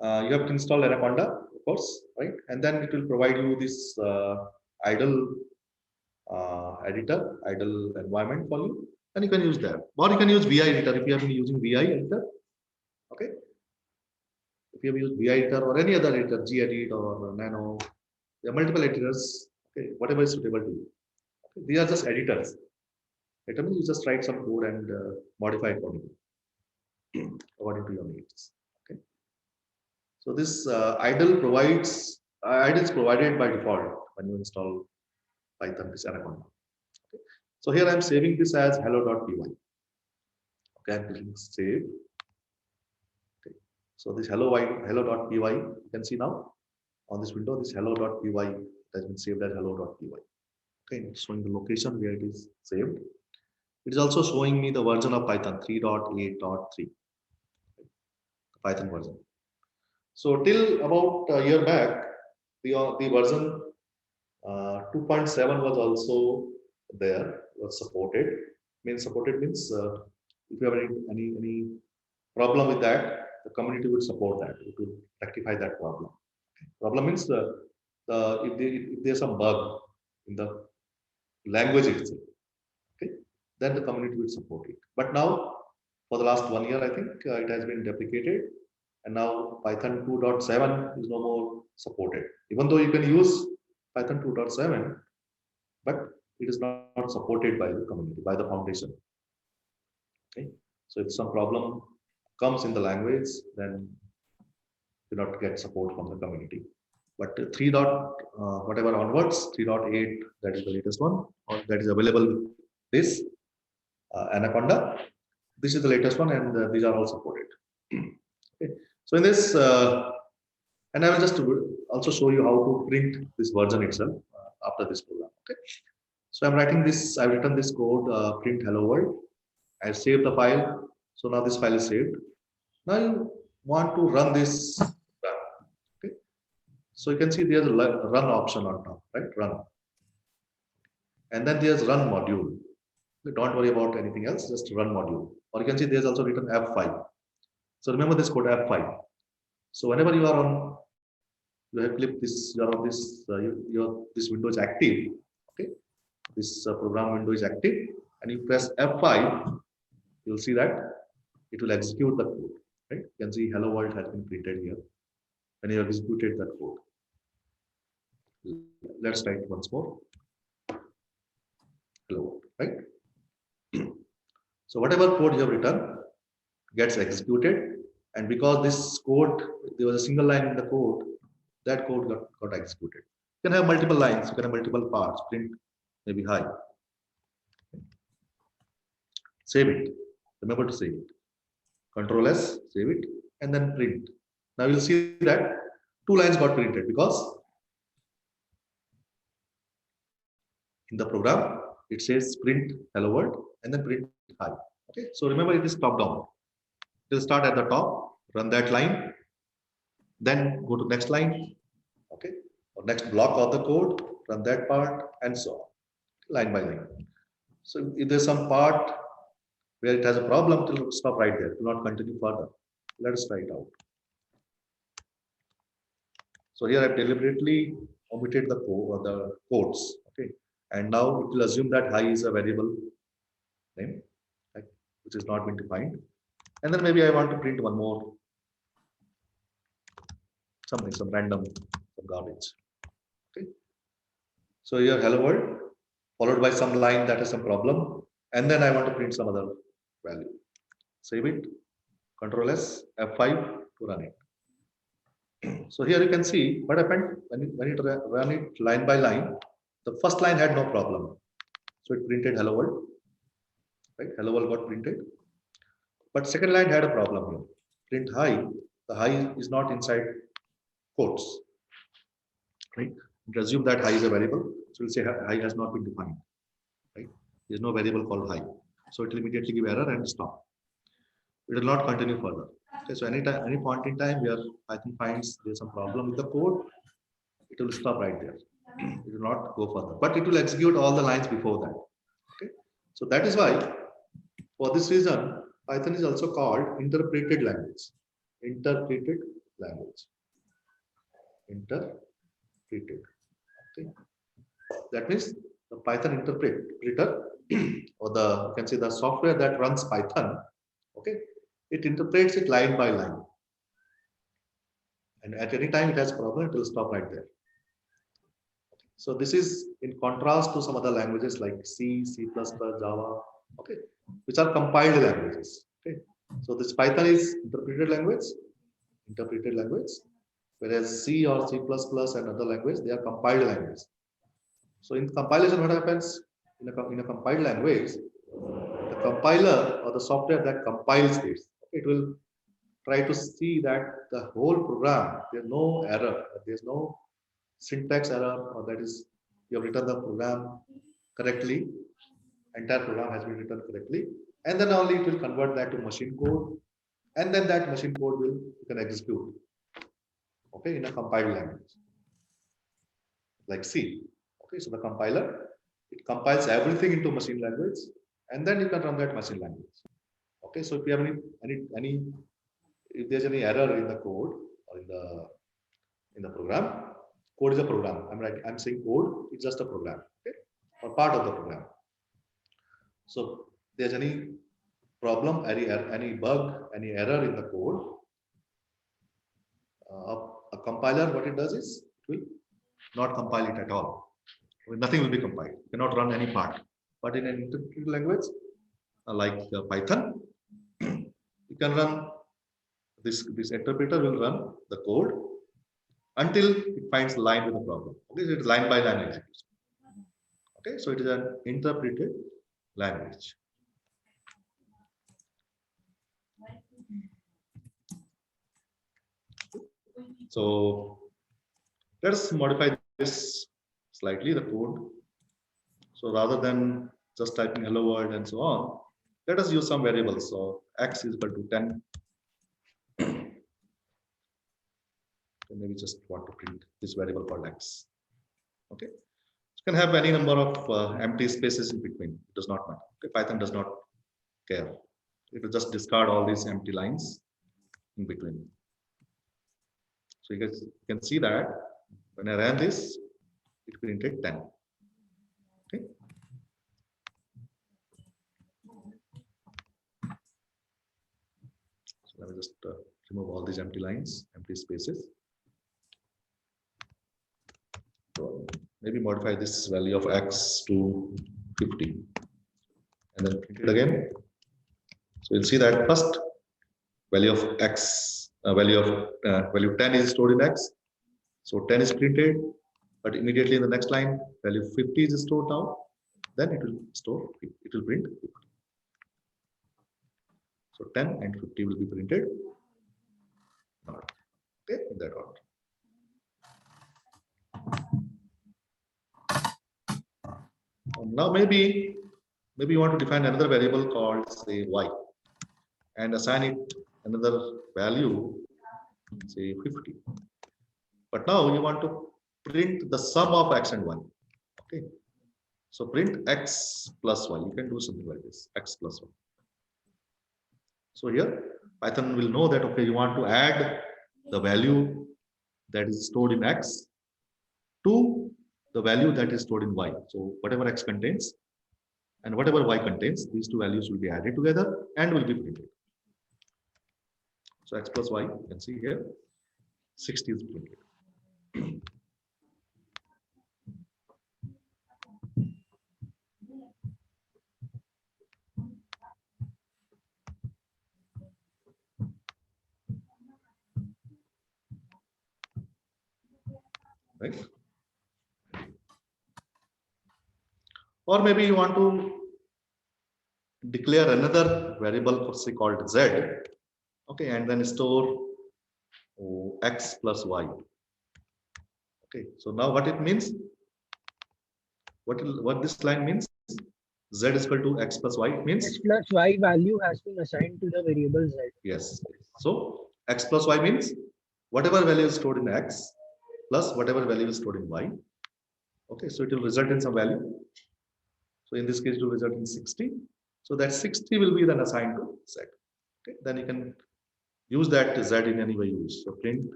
you have to install Anaconda, of course, right? And then it will provide you this idle editor, idle environment for you, and you can use that. Or you can use VI editor if you have been using VI editor. Okay. If you have used VI editor or any other editor, gedit or Nano, there are multiple editors. Okay, whatever is suitable to you. Okay. These are just editors. It means you just write some code and modify accordingly according to your needs. Okay. So this idle is provided by default when you install Python, this Anaconda. Okay. So here I am saving this as hello.py. Okay, I'm clicking save. Okay. So this hello.py, you can see now on this window, this hello.py has been saved as hello.py. Okay, it's showing the location where it is saved. It is also showing me the version of Python 3.8.3, Python version. So till about a year back, the version 2.7 was also there, was supported. Supported means if you have any problem with that, the community will support that. It will rectify that problem. Problem means if there's some bug in the language itself, okay, then the community will support it. But now, for the last 1 year, I think it has been deprecated, and now Python 2.7 is no more supported. Even though you can use Python 2.7, but it is not supported by the community, by the foundation. Okay, so if some problem comes in the language, then do not get support from the community. But 3. Whatever onwards, 3.8, that is the latest one, or that is available with this Anaconda. This is the latest one, and these are all supported. Okay. So in this, and I will just also show you how to print this version itself after this program. Okay. So I'm writing this. I've written this code, print hello world. I saved the file. So now this file is saved. Now you want to run this. Okay. So you can see there's a run option on top, right? Run. And then there's run module. Don't worry about anything else, just run module. Or you can see there's also written F5. So remember this code F5. So whenever you are on, you have clicked this, you are on this, this window is active. Okay, this program window is active, and you press F5, you'll see that it will execute the code. Right? You can see hello world has been printed here when you have executed that code. Let's try it once more. Hello world, right? So whatever code you have written gets executed, and because this code, there was a single line in the code, that code got executed. You can have multiple lines, you can have multiple parts, print maybe high. Save it. Remember to save it. Control S, save it, and then print. Now you'll see that 2 lines got printed because in the program it says print hello world and then print high. Okay, so remember it is top down. It will start at the top, run that line, then go to next line, okay, or next block of the code, run that part, and so on, line by line. So if there's some part where it has a problem, it will stop right there, it will not continue further. Let us try it out. So here I've deliberately omitted the code or the codes, okay, and now it will assume that high is a variable name, right, which is not been defined. And then maybe I want to print one more, something, some random, some garbage. Okay. So here hello world, followed by some line that has some problem, and then I want to print some other value. Save it, Control S, F5 to run it. So here you can see what happened when it ran it line by line. The first line had no problem, so it printed hello world. Right, hello world got printed. But second line had a problem here. Print high. The high is not inside quotes. Right? Assume that high is a variable. So we'll say high has not been defined. Right? There is no variable called high. So it will immediately give error and stop. It will not continue further. Okay, so any point in time where Python finds there's some problem with the code, it will stop right there. It will not go further. But it will execute all the lines before that. Okay. So that is why, for this reason, Python is also called interpreted language. Interpreted language. Interpreted. Okay. That means the Python interpreter or you can say the software that runs Python. Okay. It interprets it line by line. And at any time it has a problem, it will stop right there. So this is in contrast to some other languages like C, C++, Java, okay, which are compiled languages. Okay, so this Python is interpreted language, whereas C or C++ and other language, they are compiled language. So in compilation, what happens in a compiled language? The compiler or the software that compiles this, it will try to see that the whole program, there's no error, there's no syntax error, or that is you have written the program correctly, entire program has been written correctly, and then only it will convert that to machine code, and then that machine code will you can execute, okay, in a compiled language like C. Okay, so the compiler, it compiles everything into machine language, and then you can run that machine language. Okay, so if you have any if there's any error in the code or in the program, code is a program. I'm saying code is just a program, okay, or part of the program. So there's any problem, any bug, any error in the code, a compiler, what it does is it will not compile it at all. Nothing will be compiled. You cannot run any part. But in an interpreted language like Python, you can run this interpreter will run the code until it finds the line with the problem. Okay, so it's line by line execution. Okay, so it is an interpreted language. So let's modify this slightly, the code. So rather than just typing hello world and so on, let us use some variables. So x is equal to 10. So maybe just want to print this variable called x. Okay, you can have any number of empty spaces in between. It does not matter. Okay? Python does not care. It will just discard all these empty lines in between. So you guys can see that when I ran this, it printed 10. Okay. So let me just remove all these empty lines, empty spaces. So maybe modify this value of x to 50 and then print it again. So you'll see that first value of x, value 10 is stored in x. So 10 is printed, but immediately in the next line, value 50 is stored now. Then it will print 50. So 10 and 50 will be printed. Okay, in that order. Now maybe you want to define another variable called say y and assign it another value, say 50. But now you want to print the sum of x and y. Okay, so print x plus y. You can do something like this, x plus y. So here Python will know that okay, you want to add the value that is stored in x to the value that is stored in y. So whatever x contains and whatever y contains, these two values will be added together and will be printed. So x plus y, you can see here, 60 is printed. Right? Or maybe you want to declare another variable say called z, okay, and then store x plus y. Okay, so now what it means, what this line means, z is equal to x plus y, it means X plus y value has been assigned to the variable z. yes. So x plus y means whatever value is stored in x plus whatever value is stored in y. Okay, so it will result in some value. So in this case, it will result in 60. So that 60 will be then assigned to z. Okay, then you can use that z in any way you wish. So print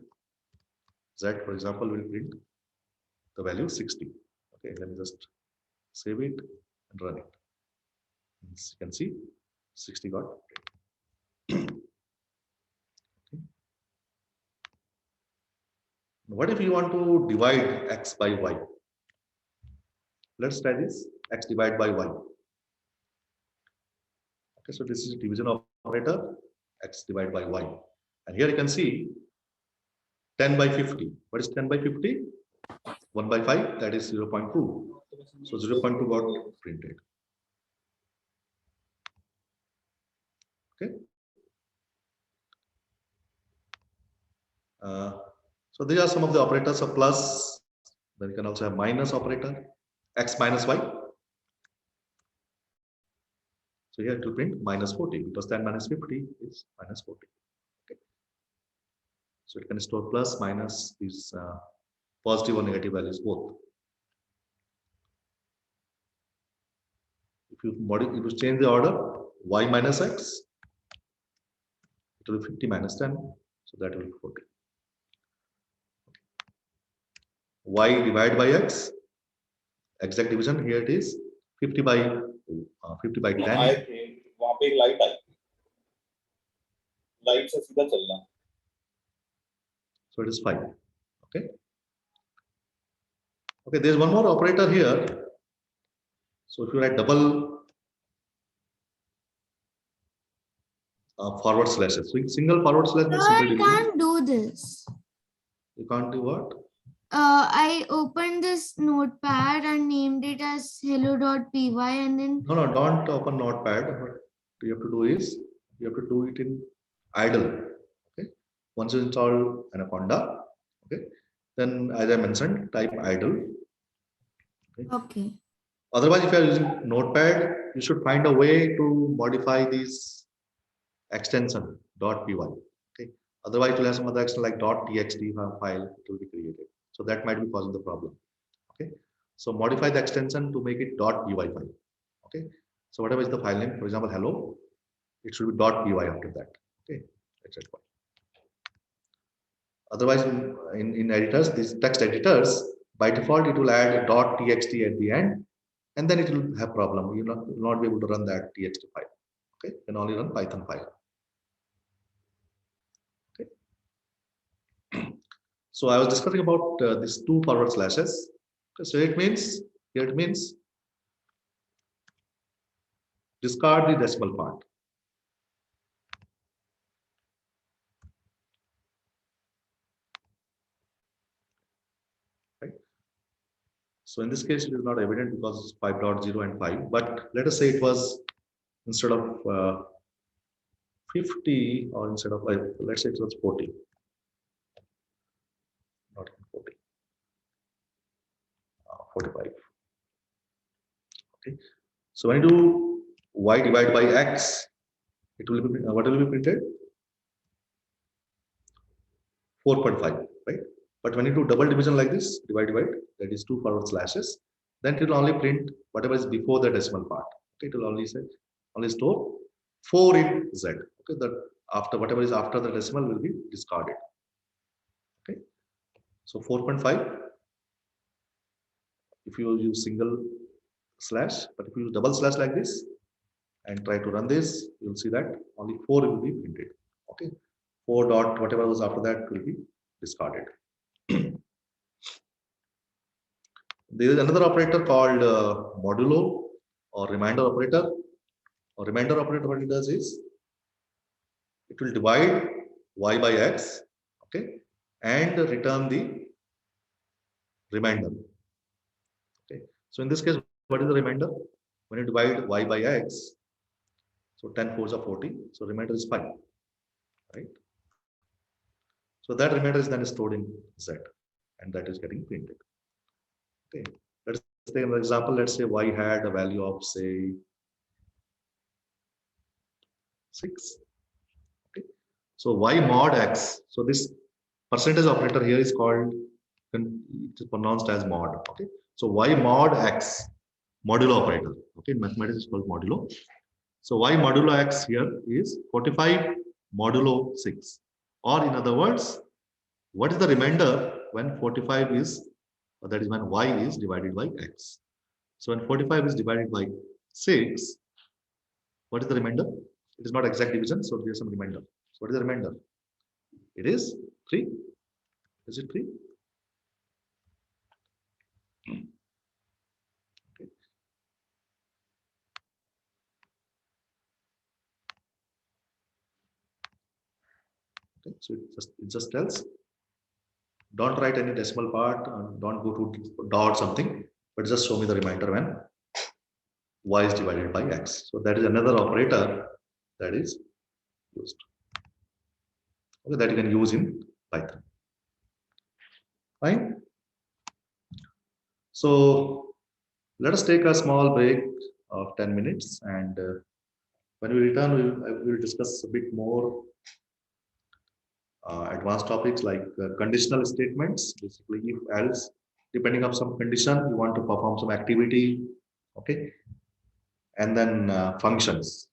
z, for example, will print the value 60. Okay, let me just save it and run it. You can see 60 got printed. Okay. What if you want to divide x by y? Let's try this, x divided by y. Okay, so this is division operator, x divided by y. And here you can see 10 by 50. What is 10 by 50? 1 by 5, that is 0.2. So 0.2 got printed. Okay. So these are some of the operators of plus. Then you can also have minus operator, x minus y. So here it will print -40 because 10 minus 50 is -40. Okay. So it can store plus, minus these positive or negative values both. If you change the order, y minus x, it will be 50 minus 10, so that will be 40. Y divided by x, exact division, here it is 50 by 10. आए थे वहां पे एक light आई, light से सीधा चलना। So it is 5. Okay. Okay, there's one more operator here. So if you write double forward slashes, so single forward slash means So I single division. can't do this. You can't do what? I opened this notepad and named it as hello.py and then No, don't open Notepad. What you have to do is you have to do it in idle. Okay. Once you install Anaconda, okay, then as I mentioned, type idle. okay. Otherwise, if you are using Notepad, you should find a way to modify this extension .py. Okay. Otherwise, you'll have some other extension like .txt file. It will be created. So that might be causing the problem. Okay. So modify the extension to make it .py file. Okay. So whatever is the file name, for example, hello, it should be .py after that. Okay. That's it. Otherwise, in editors, these text editors, by default, it will add .txt at the end, and then it will have problem. You will not be able to run that txt file. Okay. You can only run Python file. Okay. So I was discussing about these two forward slashes. Okay, so it means here it means discard the decimal part. Right. So in this case, it is not evident because it's 5.0 and 5. But let us say it was instead of 50 or instead of let's say it was 40. Not 40. 45. Okay. So when you do y divided by x, it will be what will be printed? 4.5, right? But when you do double division like this, divide, that is two forward slashes, then it will only print whatever is before the decimal part. Okay, it will only store 4 in Z. Okay, that after whatever is after the decimal will be discarded. Okay, so 4.5. If you use single slash, but if you use double slash like this and try to run this, you will see that only 4 will be printed. Okay, 4 dot whatever was after that will be discarded. There is another operator called modulo or remainder operator. Or remainder operator, what it does is it will divide y by x, okay, and return the remainder. Okay, so in this case, what is the remainder? When you divide y by x, so 10 fours are 40, so remainder is 5, right? So that remainder is then stored in Z, and that is getting printed. Okay, let's take an example. Let's say y had a value of say 6. Okay, so y mod x. So this percentage operator here is called, it is pronounced as mod. Okay, so y mod x, modulo operator. Okay, in mathematics is called modulo. So y modulo x here is 45 modulo 6, or in other words, what is the remainder when 45 is, or that is when y is divided by x. So when 45 is divided by 6, what is the remainder? It is not exact division, so there is some remainder. So what is the remainder? It is 3. Is it 3? Okay. Okay, so it just tells, don't write any decimal part, don't go to dot something, but just show me the remainder when y is divided by x. So that is another operator that is used. Okay, that you can use in Python. Fine. So let us take a small break of 10 minutes and When we return, we will discuss a bit more advanced topics like conditional statements, basically if else, depending on some condition, you want to perform some activity, okay? And then functions,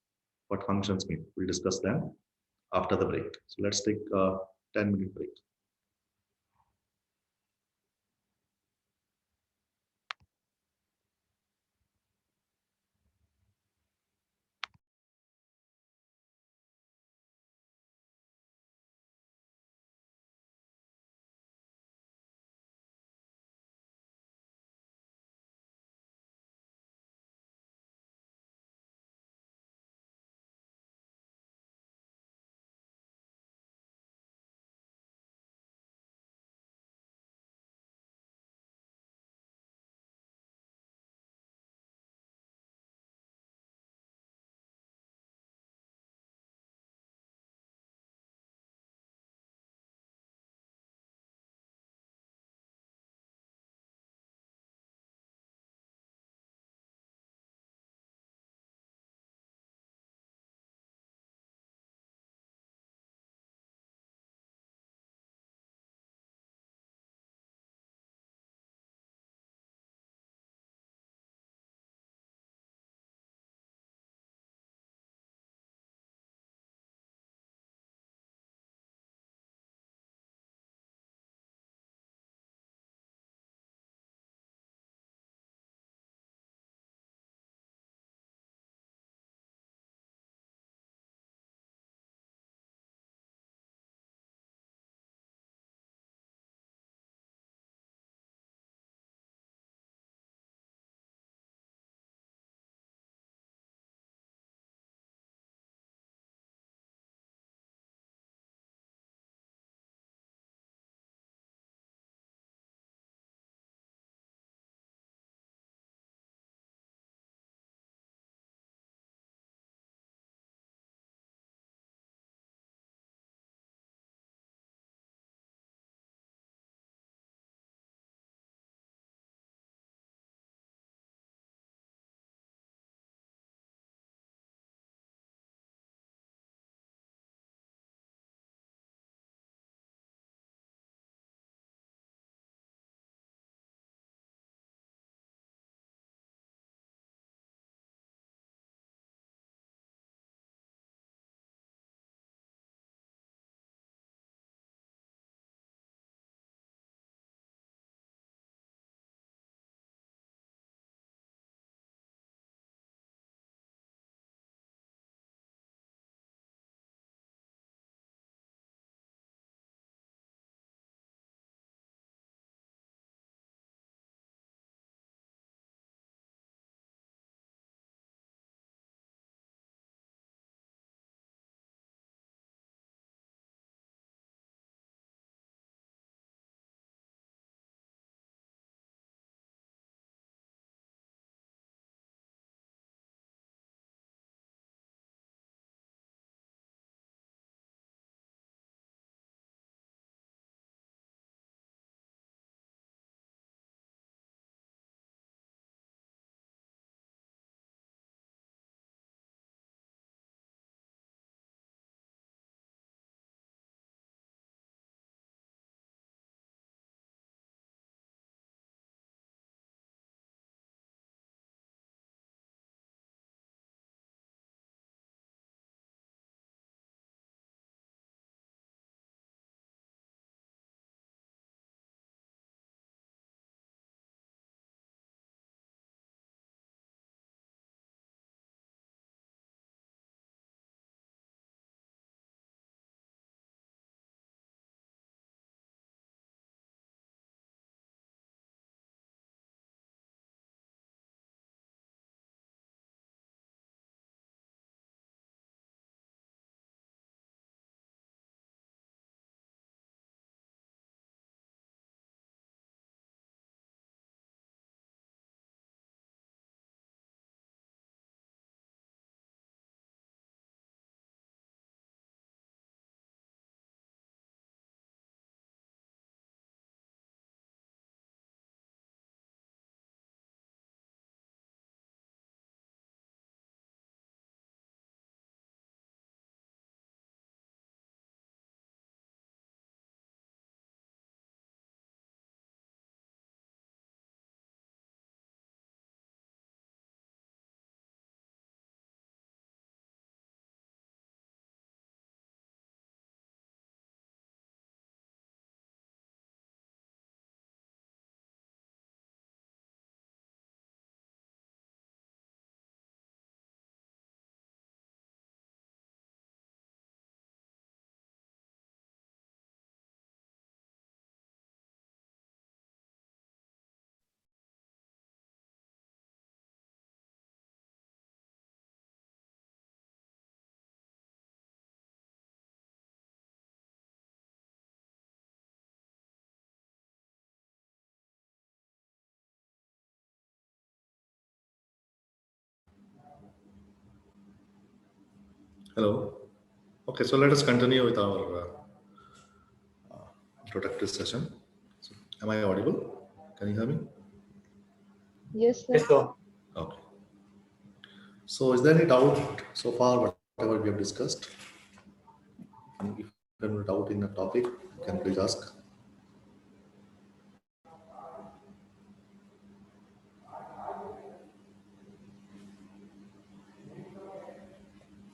what functions mean, we'll discuss them after the break. So let's take a 10-minute break. Hello. Okay, so let us continue with our introductory session. So, am I audible? Can you hear me? Yes, sir. Yes, sir. Okay. So, is there any doubt so far, whatever we have discussed? And if there is any doubt in the topic, you can please ask.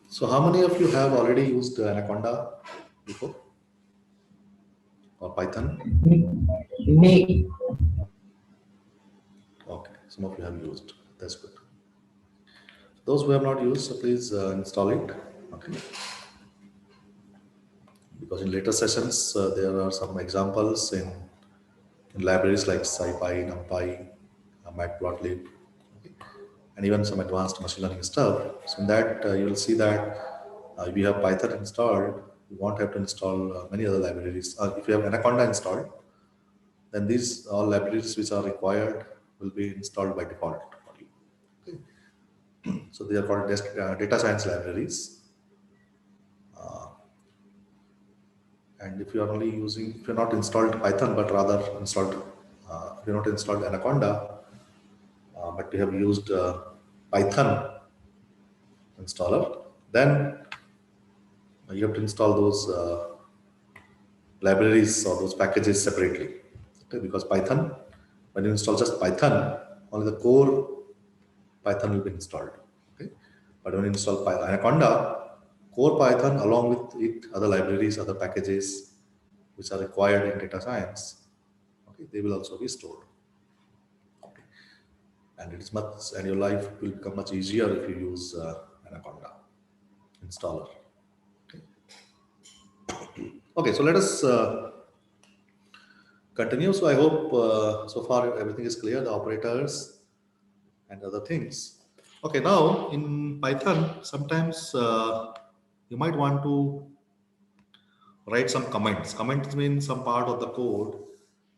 So, how many of you have already used Anaconda before or Python? Me. Okay, some of you have used. That's good. Those who have not used, so please install it. Okay. Because in later sessions, there are some examples in libraries like SciPy, NumPy, Matplotlib, okay, and even some advanced machine learning stuff. So in that, you will see that if you have Python installed, you won't have to install many other libraries. If you have Anaconda installed, then these all libraries which are required will be installed by default. Okay. So they are called data science libraries. And if you are only using, if you're not installed Python, but rather installed, if you're not installed Anaconda, but you have used Python installer, then you have to install those libraries or those packages separately. Okay, because Python, when you install just Python, only the core Python will be installed. Okay, but when you install Anaconda, core Python along with it, other libraries, other packages which are required in data science, okay, they will also be stored. Okay. And it is much, and your life will become much easier if you use Anaconda installer. Okay, so let us continue. So I hope so far everything is clear, the operators and other things. Okay, now in Python, sometimes you might want to write some comments. Comments mean some part of the code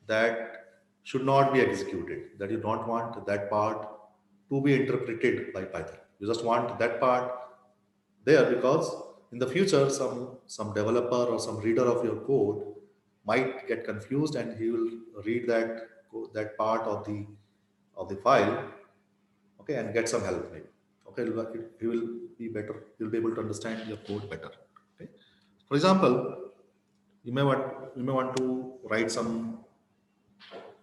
that should not be executed, that you don't want that part to be interpreted by Python. You just want that part there because in the future, some developer or some reader of your code might get confused and he will read that part of the file, okay, and get some help maybe. Okay, he will be better. He'll be able to understand your code better. Okay, for example, you may want to write some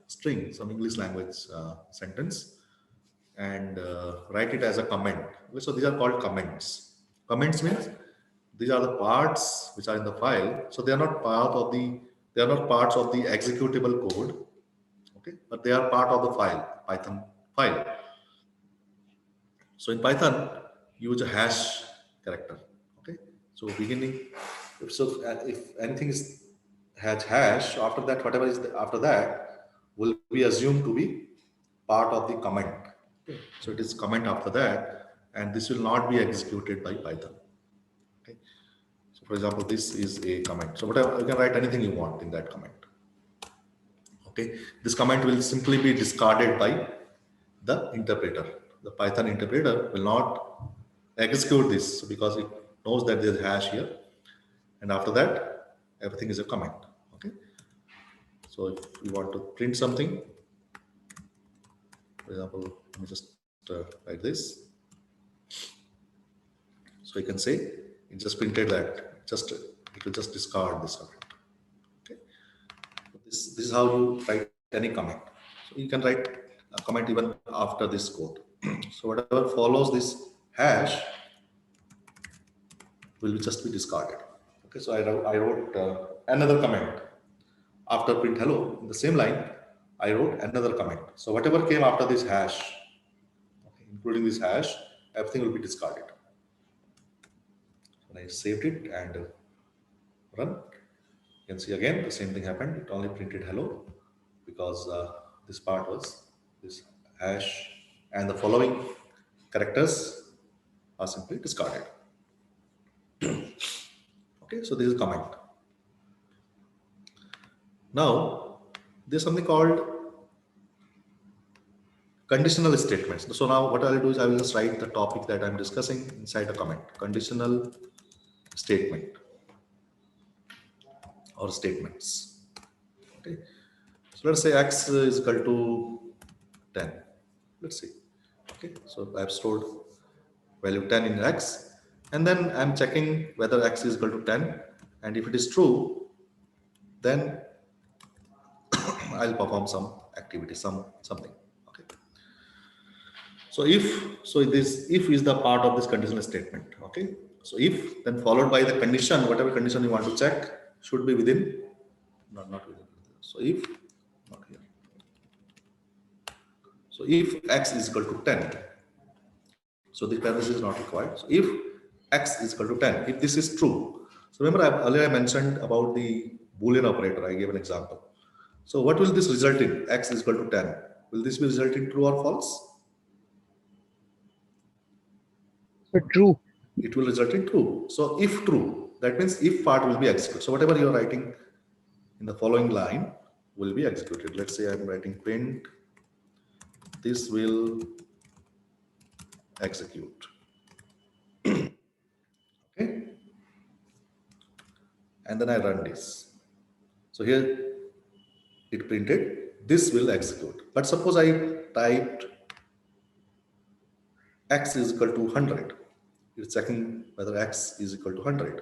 string, some English language sentence, and write it as a comment. Okay, so these are called comments. Comments means these are the parts which are in the file. So they are not they are not parts of the executable code. Okay, but they are part of the file, Python file. So in Python, use a hash character. Okay, so beginning, if anything is has hash, after that, whatever is after that will be assumed to be part of the comment. Okay. So it is comment after that, and this will not be executed by Python. Okay. So for example, this is a comment. So whatever, you can write anything you want in that comment. Okay. This comment will simply be discarded by the interpreter. The Python interpreter will not execute this because it knows that there's a hash here. And after that, everything is a comment. Okay. So if you want to print something, for example, let me just write this. So you can say it just printed that, it will just discard this comment. Okay. This is how you write any comment. So you can write a comment even after this code. So whatever follows this hash will just be discarded. Okay, so I wrote another comment after print hello in the same line. I wrote another comment. So whatever came after this hash, okay, including this hash, everything will be discarded. When I saved it and run, you can see again the same thing happened. It only printed hello because this part was this hash, and the following characters are simply discarded. Okay, so this is comment. Now there's something called conditional statements. So now what I'll do is I will just write the topic that I'm discussing inside a comment. Conditional statement or statements. Okay, so let's say x is equal to 10. Let's see. Okay, so I've stored value 10 in x, and then I'm checking whether x is equal to 10, and if it is true, then I'll perform some activity, something. Okay. So this if is the part of this conditional statement. Okay. So if then followed by the condition, whatever condition you want to check should be within, not within. So if not here. So if x is equal to 10, so this parenthesis is not required. So if x is equal to 10, if this is true. So remember earlier I mentioned about the Boolean operator. I gave an example. So what will this result in? X is equal to 10. Will this be resulting true or false? So true. It will result in true. So if true, that means if part will be executed. So whatever you are writing in the following line will be executed. Let's say I'm writing print, this will execute. Okay. And then I run this. So here it printed, this will execute. But suppose I typed x is equal to 100. It's checking whether x is equal to 100,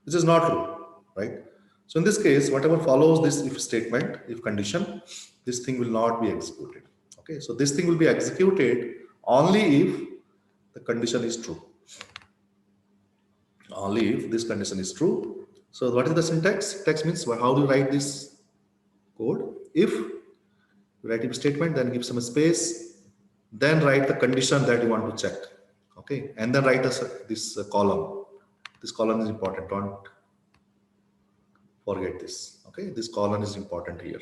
which is not true, right? So in this case, whatever follows this if statement, if condition, this thing will not be executed. Okay, so this thing will be executed only if the condition is true. Only if this condition is true. So what is the syntax? Syntax means how do you write this code? If you write if statement, then give some space, then write the condition that you want to check. Okay, and then write this column. This column is important. Don't forget this. Okay, this column is important here.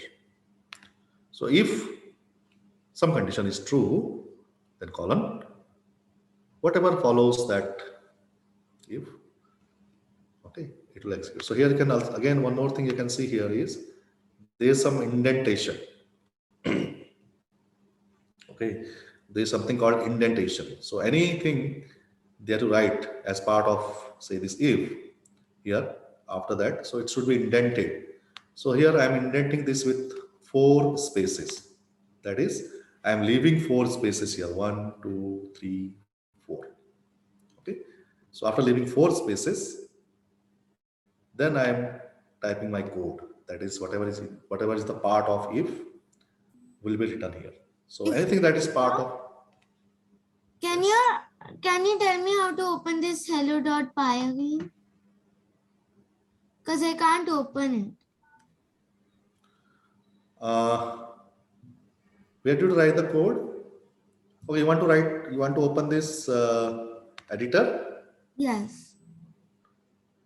So if some condition is true, then column. Whatever follows that, if, okay, it will execute. So here you can also, again, one more thing you can see here is there is some indentation. Okay, there is something called indentation. So anything they have to write as part of, say, this if here after that, so it should be indented. So here I am indenting this with 4 spaces. That is, I am leaving 4 spaces here, 1, 2, 3, 4. Okay, so after leaving 4 spaces, then I am typing my code. That is whatever is the part of if will be written here. So anything that is part of. Can you tell me how to open this hello.py again? Because I can't open it. Where did you write the code? Okay, you want to open this editor. Yes.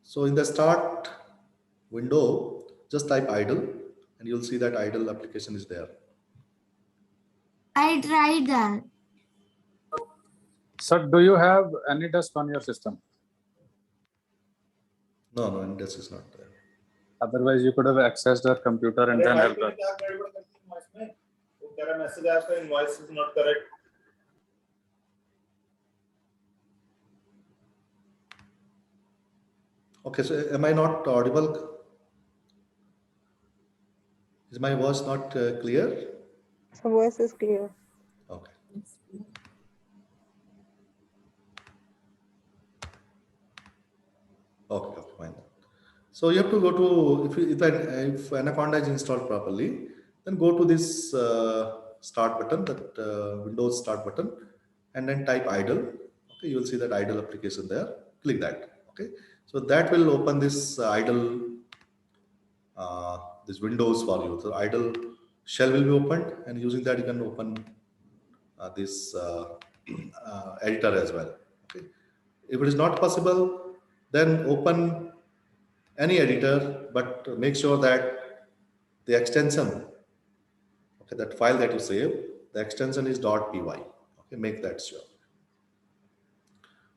So in the start window, just type idle and you'll see that idle application is there. I tried that. Sir, do you have AnyDesk on your system? No, this is not there. Otherwise, you could have accessed our computer and then helped us. Message आया आपका invoice is not correct. Okay, so am I not audible? Is my voice not clear? The voice is clear. Okay. Okay, fine. So you have to go to, if Anaconda is installed properly, then go to this start button, that Windows start button, and then type idle. Okay, you will see that idle application there. Click that. Okay, so that will open this idle, this Windows for you. So idle shell will be opened, and using that you can open this editor as well. Okay, if it is not possible, then open any editor, but make sure that the extension, okay, that file that you save, the extension is .py. Okay, make that sure.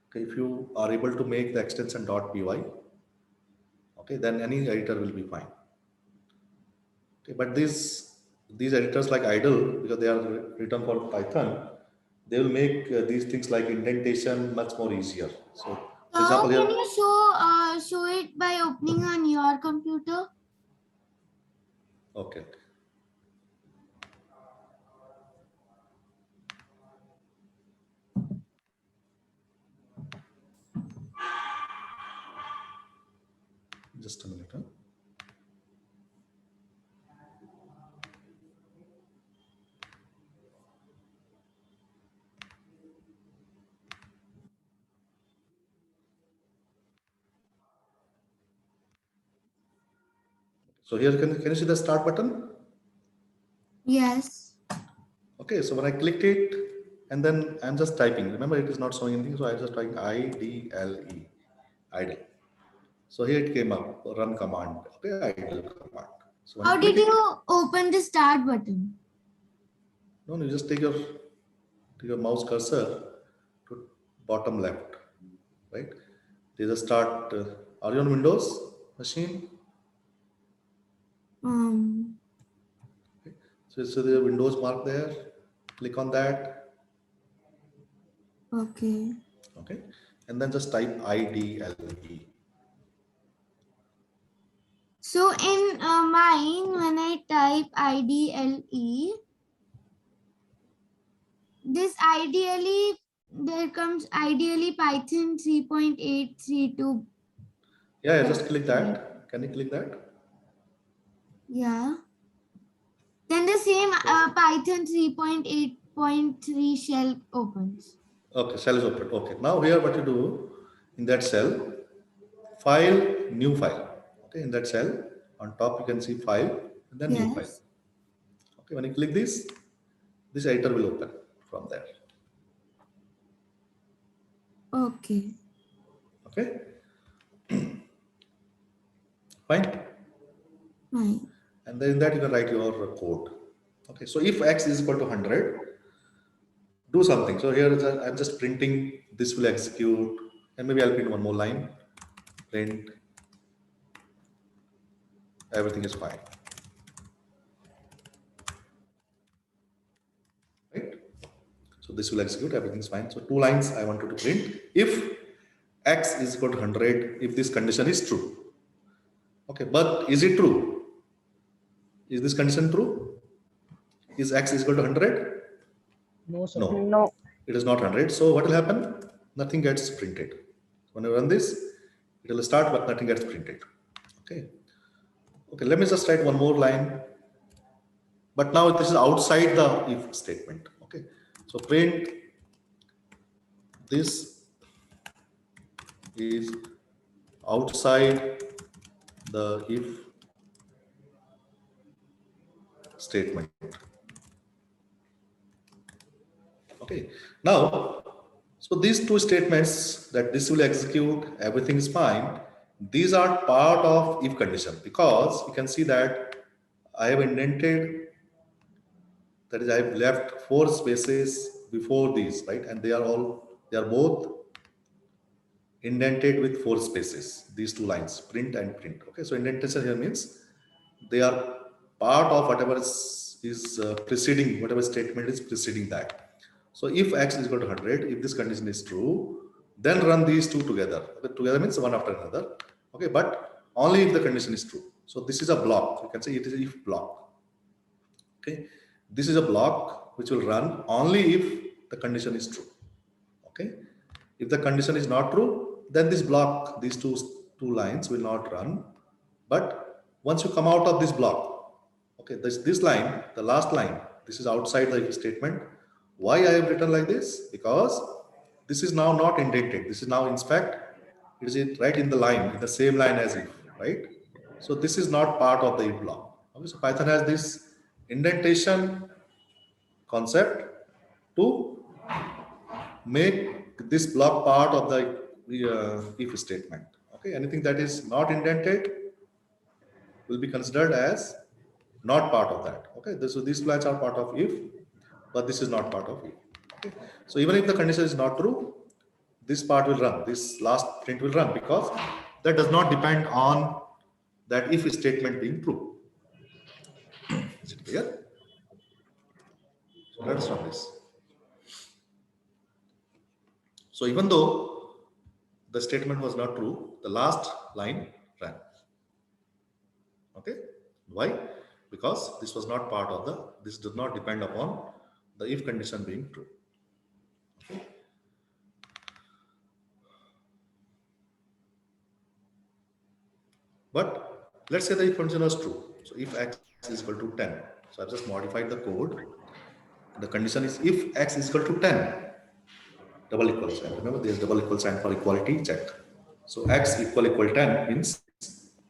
Okay, if you are able to make the extension .py, okay, then any editor will be fine. Okay, but these editors like idle, because they are written for Python, they will make these things like indentation much more easier. So example Can here, you show it by opening on your computer? okay. Just a minute. Huh? So here, can you see the start button? Yes. Okay, so when I click it, and then I'm just typing. Remember, it is not showing anything, so I just typing IDLE, idle. So here it came up, run command. Okay, idle command. So when How you click did it, you open the start button? no, you just take your mouse cursor to bottom left, right? There's a start. Are you on Windows machine? Um, So there's a Windows mark there. Click on that. okay. Okay, and then just type IDLE. So in mine, when I type IDLE, this ideally, there comes ideally Python 3.832. Yeah, just click that. Can you click that? Yeah. Then the same Python 3.8.3 shell opens. Okay, cell is open. Okay, now here what you do in that cell, file, new file. Okay, in that cell on top you can see file and then new file. Yes. Okay, when you click this editor will open from there. Okay. Okay, fine. Fine. And then in that you can write your code. Okay, so if x is equal to 100, do something. So here I'm just printing, this will execute, and maybe I'll print one more line, print, everything is fine. Right? So this will execute, everything is fine. So 2 lines I wanted to print. If x is equal to 100, if this condition is true. Okay, but is it true? Is this condition true? Is x is equal to 100? No, sir. No, No. it is not 100. So what will happen? Nothing gets printed. When you run this, it will start, but nothing gets printed. Okay. Okay, let me just write one more line. But now this is outside the if statement. Okay. So print this is outside the if statement. Okay. Now, so these two statements that this will execute, everything is fine. These are part of if condition because you can see that I have indented, that is I have left 4 spaces before these, right? And they are both indented with 4 spaces, these 2 lines, print and print. Okay, so indentation here means they are part of whatever is preceding, whatever statement is preceding that. So if x is equal to 100, if this condition is true, then run these two together. Okay, together means one after another. Okay, but only if the condition is true. So this is a block. You can say it is if block. Okay, this is a block which will run only if the condition is true. Okay, if the condition is not true, then this block, these two lines will not run. But once you come out of this block, okay, this line, the last line, this is outside the if statement. Why I have written like this? Because this is now not indented. This is now, in fact, it is right in the line, in the same line as if, right? So this is not part of the if block. Okay, so Python has this indentation concept to make this block part of the if statement. Okay, anything that is not indented will be considered as not part of that. Okay, so these lines are part of if, but this is not part of if. Okay, so even if the condition is not true, this part will run. This last print will run because that does not depend on that if statement being true. Is it clear? So let's run this. So even though the statement was not true, the last line ran. Okay, why? Because this was not part of this does not depend upon the if condition being true. Okay. But let's say the if condition was true. So if x is equal to 10, so I've just modified the code. The condition is if x is equal to 10, double equal sign. Remember, there's double equal sign for equality check. So x equal 10 means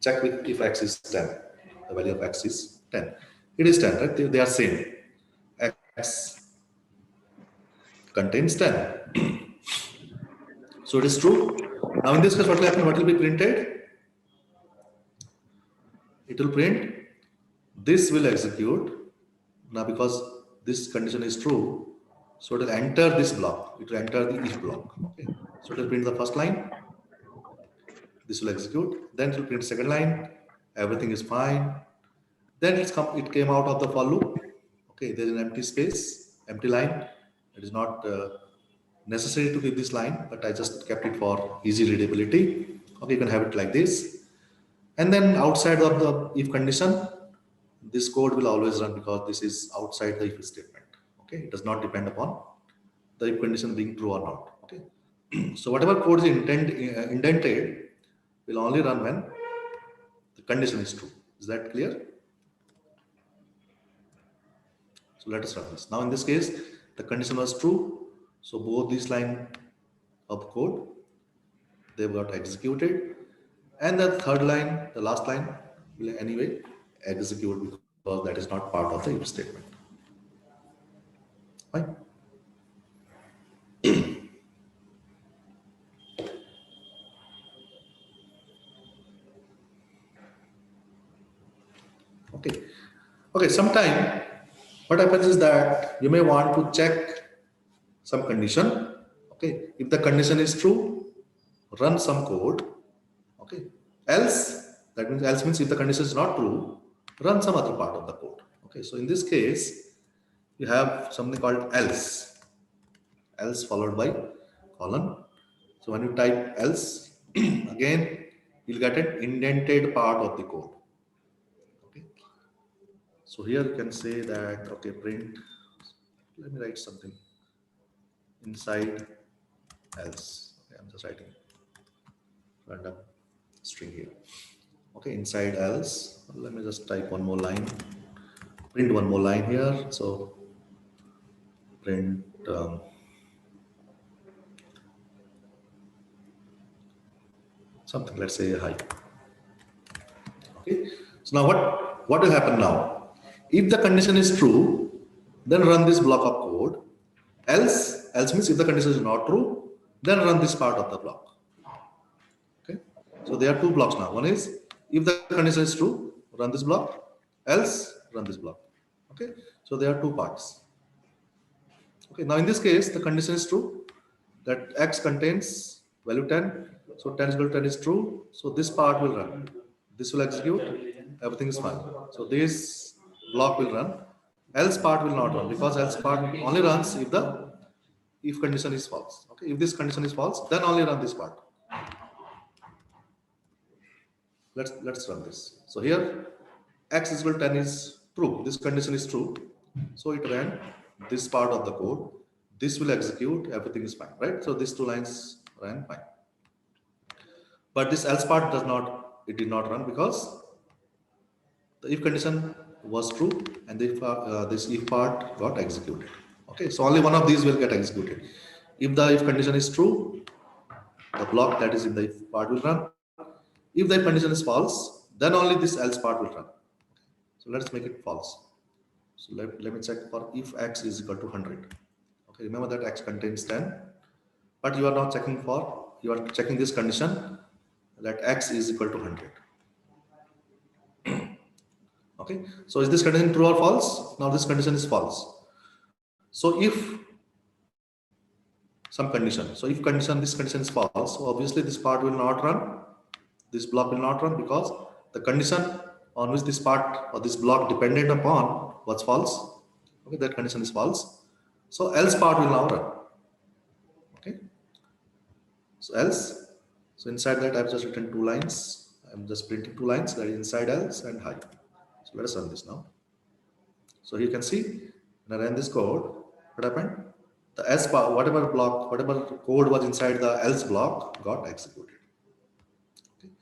check with if x is 10. The value of x is 10. It is 10, right? They are same. X contains 10. So it is true. Now in this case, what will happen? What will be printed? It will print. This will execute. Now because this condition is true, so it will enter this block. It will enter the if block. Okay. So it will print the first line. This will execute. Then it will print second line. Everything is fine. Then it came out of the for loop. Okay, there is an empty space, empty line. It is not necessary to keep this line, but I just kept it for easy readability. Okay, you can have it like this. And then outside of the if condition, this code will always run because this is outside the if statement. Okay, it does not depend upon the if condition being true or not. Okay, so whatever code is indented will only run when the condition is true. Is that clear? So let us run this. Now in this case, the condition was true. So both these line of code, they got executed. And the third line, the last line, will anyway execute because that is not part of the if statement. Fine. Okay. Okay, sometime what happens is that you may want to check some condition. Okay, if the condition is true, run some code. Okay, else, that means else means if the condition is not true, run some other part of the code. Okay, so in this case, you have something called else followed by colon. So when you type else, again, you'll get an indented part of the code. Okay, so here you can say that, okay, print, let me write something inside else. Okay, I'm just writing random string here. Okay, inside else, let me just type one more line, print one more line here. So print something, let's say hi. Okay, so now what will happen now? If the condition is true, then run this block of code. Else means if the condition is not true, then run this part of the block. Okay, so there are two blocks now. One is if the condition is true, run this block. Else, run this block. Okay, so there are two parts. Okay, now in this case, the condition is true that x contains value 10. So 10 is equal to 10 is true. So this part will run. This will execute. Everything is fine. So this block will run. Else part will not run because else part only runs if the if condition is false. Okay, if this condition is false, then only run this part. Let's run this. So here x is equal to 10 is true. This condition is true. So it ran this part of the code. This will execute. Everything is fine, right? So these two lines ran fine. But this else part it did not run because the if condition was true and this if part got executed. Okay, so only one of these will get executed. If the if condition is true, the block that is in the if part will run. If the if condition is false, then only this else part will run. So let's make it false. So let me check for if x is equal to 100. Okay, remember that x contains 10, but you are not checking for, you are checking this condition that x is equal to 100. Okay, so is this condition true or false? Now this condition is false. So if some condition, this condition is false, so obviously this part will not run, this block will not run because the condition on which this part or this block depended upon was false. Okay, that condition is false. So else part will now run. Okay, so else So inside that, I've just written 2 lines. I'm just printing 2 lines, that is inside else and high. So let us run this now. So you can see when I ran this code, what happened? The else part, whatever code was inside the else block got executed. Okay.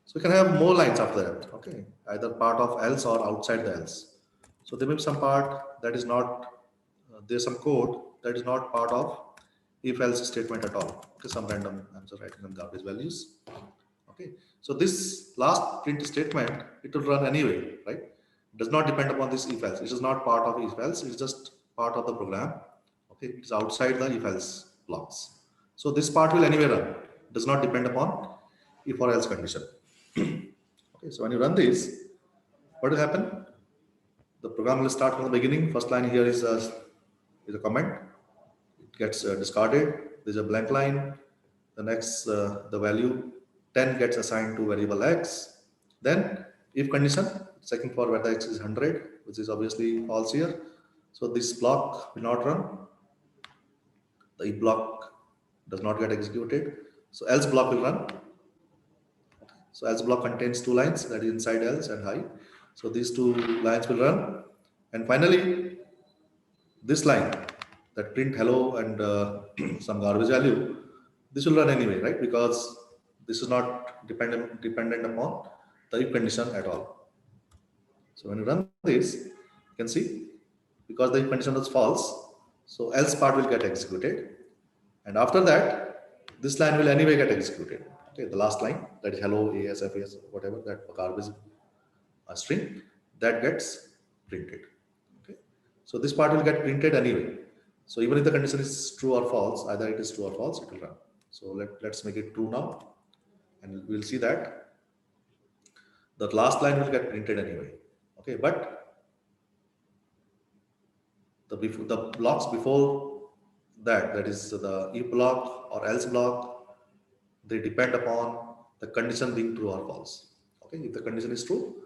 So we can have more lines after that. Okay, either part of else or outside the else. So there may be some part that is not. There's some code that is not part of if else statement at all. Okay, some random. I'm just writing some garbage values. Okay, so this last print statement, it will run anyway, right? It does not depend upon this if else. It is not part of if else. It's just part of the program. Okay, it's outside the if else blocks. So this part will anyway run. It does not depend upon if or else condition. Okay, so when you run this, what will happen? The program will start from the beginning. First line here is a comment. It gets discarded. There's a blank line. The next, the value 10 gets assigned to variable x. Then if condition, checking for whether x is 100, which is obviously false here. So this block will not run. The if block does not get executed. So else block will run. So else block contains 2 lines, that is inside else and high. So these 2 lines will run. And finally, this line that print hello and some garbage value, this will run anyway, right? Because this is not dependent upon the if condition at all. So when you run this, you can see because the if condition was false, so else part will get executed. And after that, this line will anyway get executed. Okay, the last line, that is hello, ASFS, whatever, that garbage string, that gets printed. Okay, so this part will get printed anyway. So even if the condition is true or false, either it is true or false, it will run. So let's make it true now, and we'll see that the last line will get printed anyway. Okay, but the blocks before that, that is the if block or else block, they depend upon the condition being true or false. Okay, if the condition is true,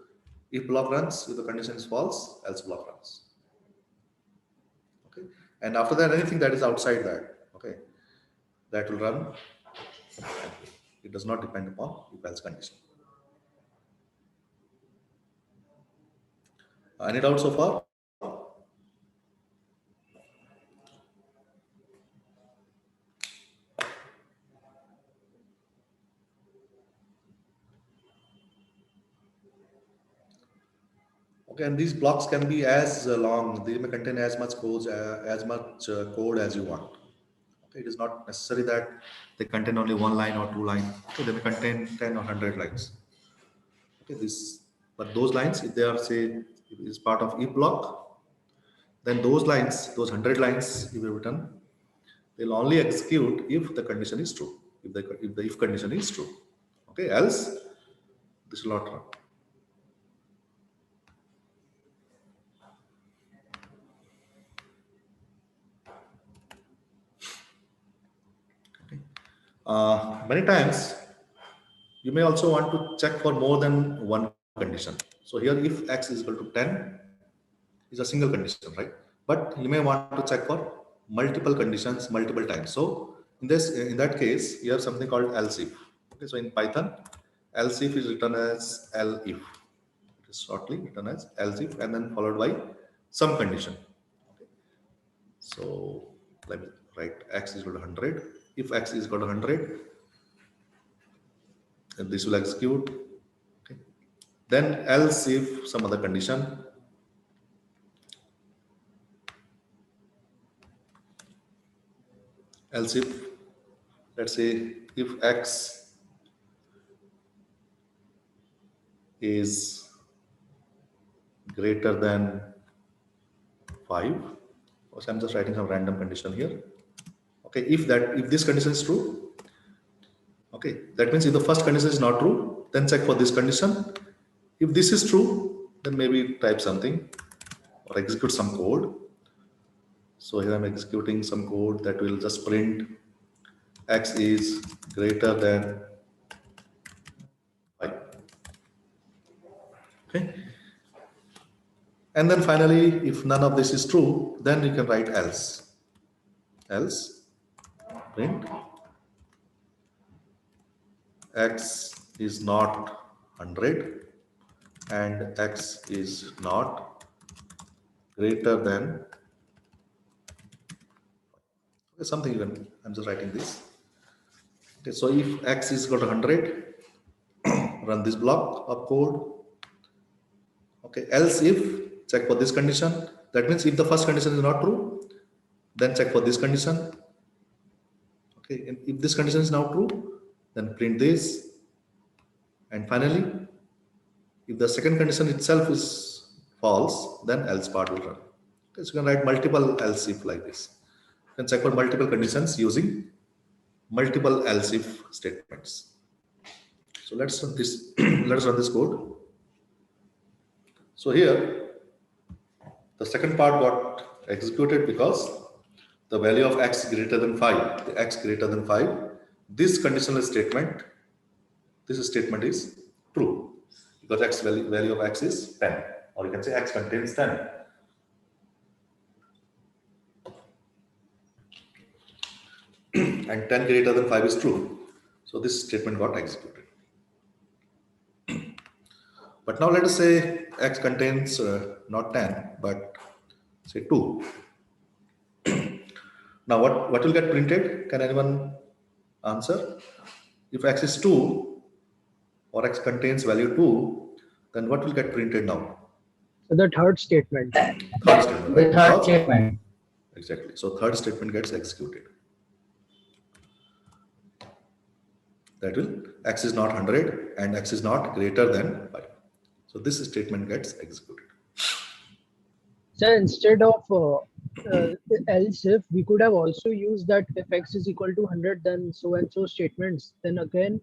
if block runs. If the condition is false, else block runs. Okay, and after that, anything that is outside that, okay, that will run. It does not depend upon if else condition. Any doubt so far? Okay, and these blocks can be as long. They may contain as much code as you want. Okay, it is not necessary that they contain only 1 line or 2 lines. Okay, they may contain 10 or 100 lines. Okay, but those lines, if they are say if it is part of if block, then those lines, those 100 lines, if you return, they'll only execute if the condition is true. If the if condition is true. Okay, else this will not run. Many times you may also want to check for more than one condition. So here if x is equal to 10 is a single condition, right? But you may want to check for multiple conditions multiple times. So in that case, you have something called else if. Okay, so in Python, else if is written as elif. It is shortly written as else if and then followed by some condition. Okay. So let me write x is equal to 100. If x is equal to 100, then this will execute. Okay. Then else if some other condition. Else if, let's say, if x is greater than 5, so I'm just writing some random condition here. Okay, if this condition is true, okay, that means if the first condition is not true, then check for this condition. If this is true, then maybe type something or execute some code. So here I'm executing some code that will just print x is greater than 5. Okay. And then finally, if none of this is true, then you can write else. Else print x is not 100 and x is not greater than something even, I'm just writing this. Okay, so if x is equal to 100, run this block of code. Okay, else if, check for this condition. That means if the first condition is not true, then check for this condition. Okay, and if this condition is now true, then print this. And finally, if the second condition itself is false, then else part will run. Okay, so you can write multiple else if like this. You can check for multiple conditions using multiple else if statements. So let's run this. Let's run this code. So here, the second part got executed because the value of x greater than 5, the x greater than 5, this conditional statement, this statement is true because x value of x is 10, or you can say x contains 10. And 10 greater than 5 is true. So this statement got executed. But now let us say x contains not 10, but say 2. Now what will get printed? Can anyone answer? If x is 2 or x contains value 2, then what will get printed now? So the third statement. Third statement, right? The third Because- statement. Exactly. So third statement gets executed. That will x is not 100 and x is not greater than 5. So this statement gets executed. So instead of else if, we could have also used that if x is equal to 100, then so and so statements. Then again,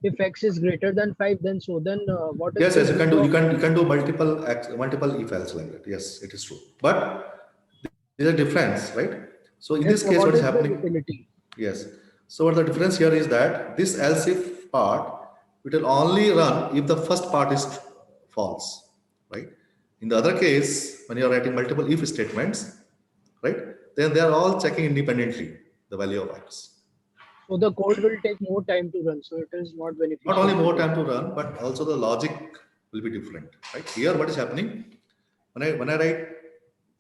if x is greater than 5, then so. Then what is Yes, the yes, you can use do of- you can do multiple if else like that. Yes, it is true. But there's a difference, right? So in this Yes, case, what is the happening? utility? Yes. So what the difference here is that this else if part, it will only run if the first part is false, right? In the other case, when you are writing multiple if statements, right, then they are all checking independently the value of x. So the code will take more time to run. So it is not beneficial. Not only more time to run, but also the logic will be different, right? Here, what is happening when I write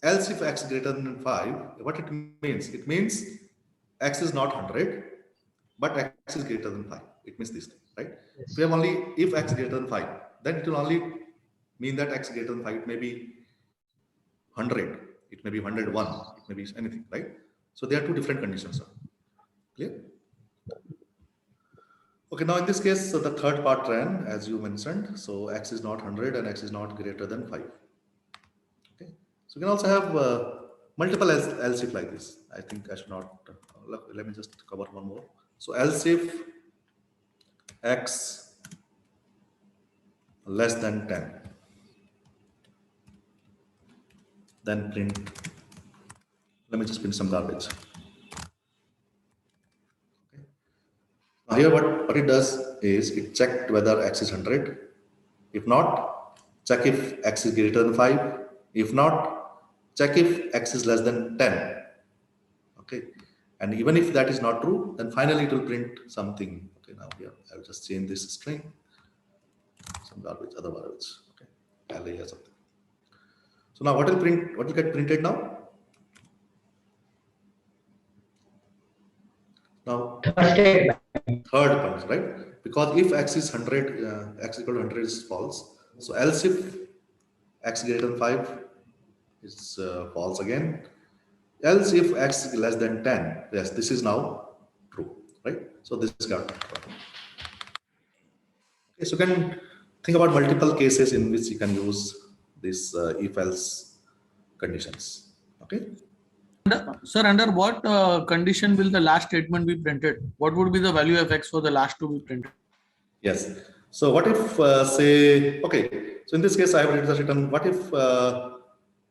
else if x greater than 5, what it means? It means x is not 100, but x is greater than 5. It means this thing, right? Yes. If we have only if x greater than 5, then it will only mean that x greater than 5. It may be 100, it may be 101, it may be anything, right? So there are two different conditions. Sir. Clear? Okay, now in this case, so the third part ran as you mentioned. So x is not 100 and x is not greater than 5. Okay, so you can also have multiple else if like this. I think I should not. Let me just cover one more. So else if x less than 10, then print. Let me just print some garbage. Okay. Now here what it does is it checked whether x is 100. If not, check if x is greater than 5. If not, check if x is less than 10. Okay. And even if that is not true, then finally it will print something. Okay, now here I'll just change this string. Some garbage, other words. Okay, LA or something. So now what will print? What will get printed now? Now Third statement. third point, right? Because if x is 100, x equal to 100 is false. So else if x greater than 5 is false again. Else if x is less than 10, yes, this is now true, right? So this got. Okay, so you can think about multiple cases in which you can use this if else conditions. Okay. Sir, under what condition will the last statement be printed? What would be the value of x for the last to be printed? Yes. So what if say okay? So in this case, I have just written what if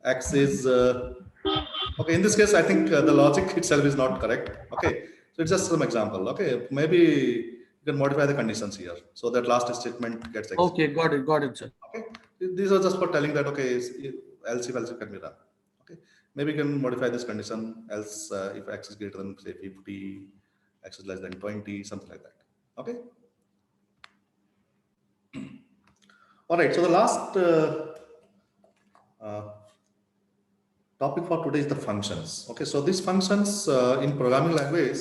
x is okay. In this case, I think the logic itself is not correct. Okay. So it's just some example. Okay. Maybe you can modify the conditions here so that last statement gets executed. Okay, got it, sir. Okay. These are just for telling that okay, else if can be done. Okay. Maybe you can modify this condition else if x is greater than say 50, x is less than 20, something like that. Okay. All right, so the last topic for today is the functions. Okay, so these functions in programming language,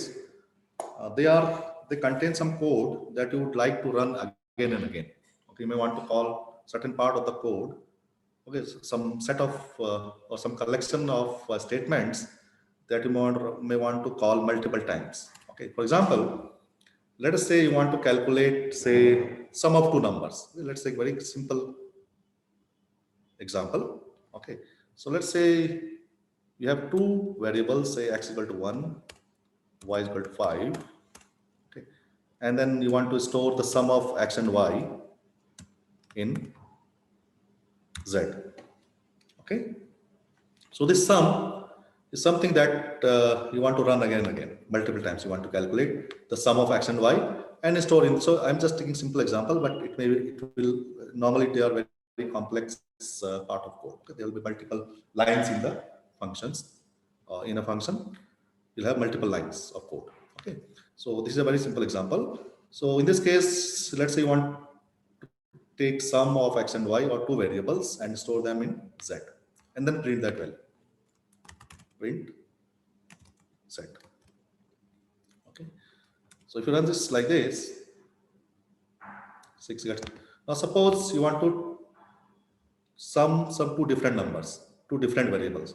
they contain some code that you would like to run again and again. Okay, you may want to call certain part of the code. Okay, so some set of or some collection of statements that you may want to call multiple times. Okay, for example, let us say you want to calculate, say, sum of two numbers. Let's take very simple example. Okay, so let's say you have two variables, say x equal to 1, y is equal to 5. Okay, and then you want to store the sum of x and y in z. Okay, so this sum is something that you want to run again and again, multiple times. You want to calculate the sum of x and y and store in. So I'm just taking simple example, but it will normally they are very, very complex part of code. Okay? There will be multiple lines in the functions. In a function, you'll have multiple lines of code. Okay, so this is a very simple example. So in this case, let's say you want to take sum of x and y or two variables and store them in z, and then print that value. Print z. Okay, so if you run this like this, 6 gets. Now suppose you want to sum some two different numbers, two different variables.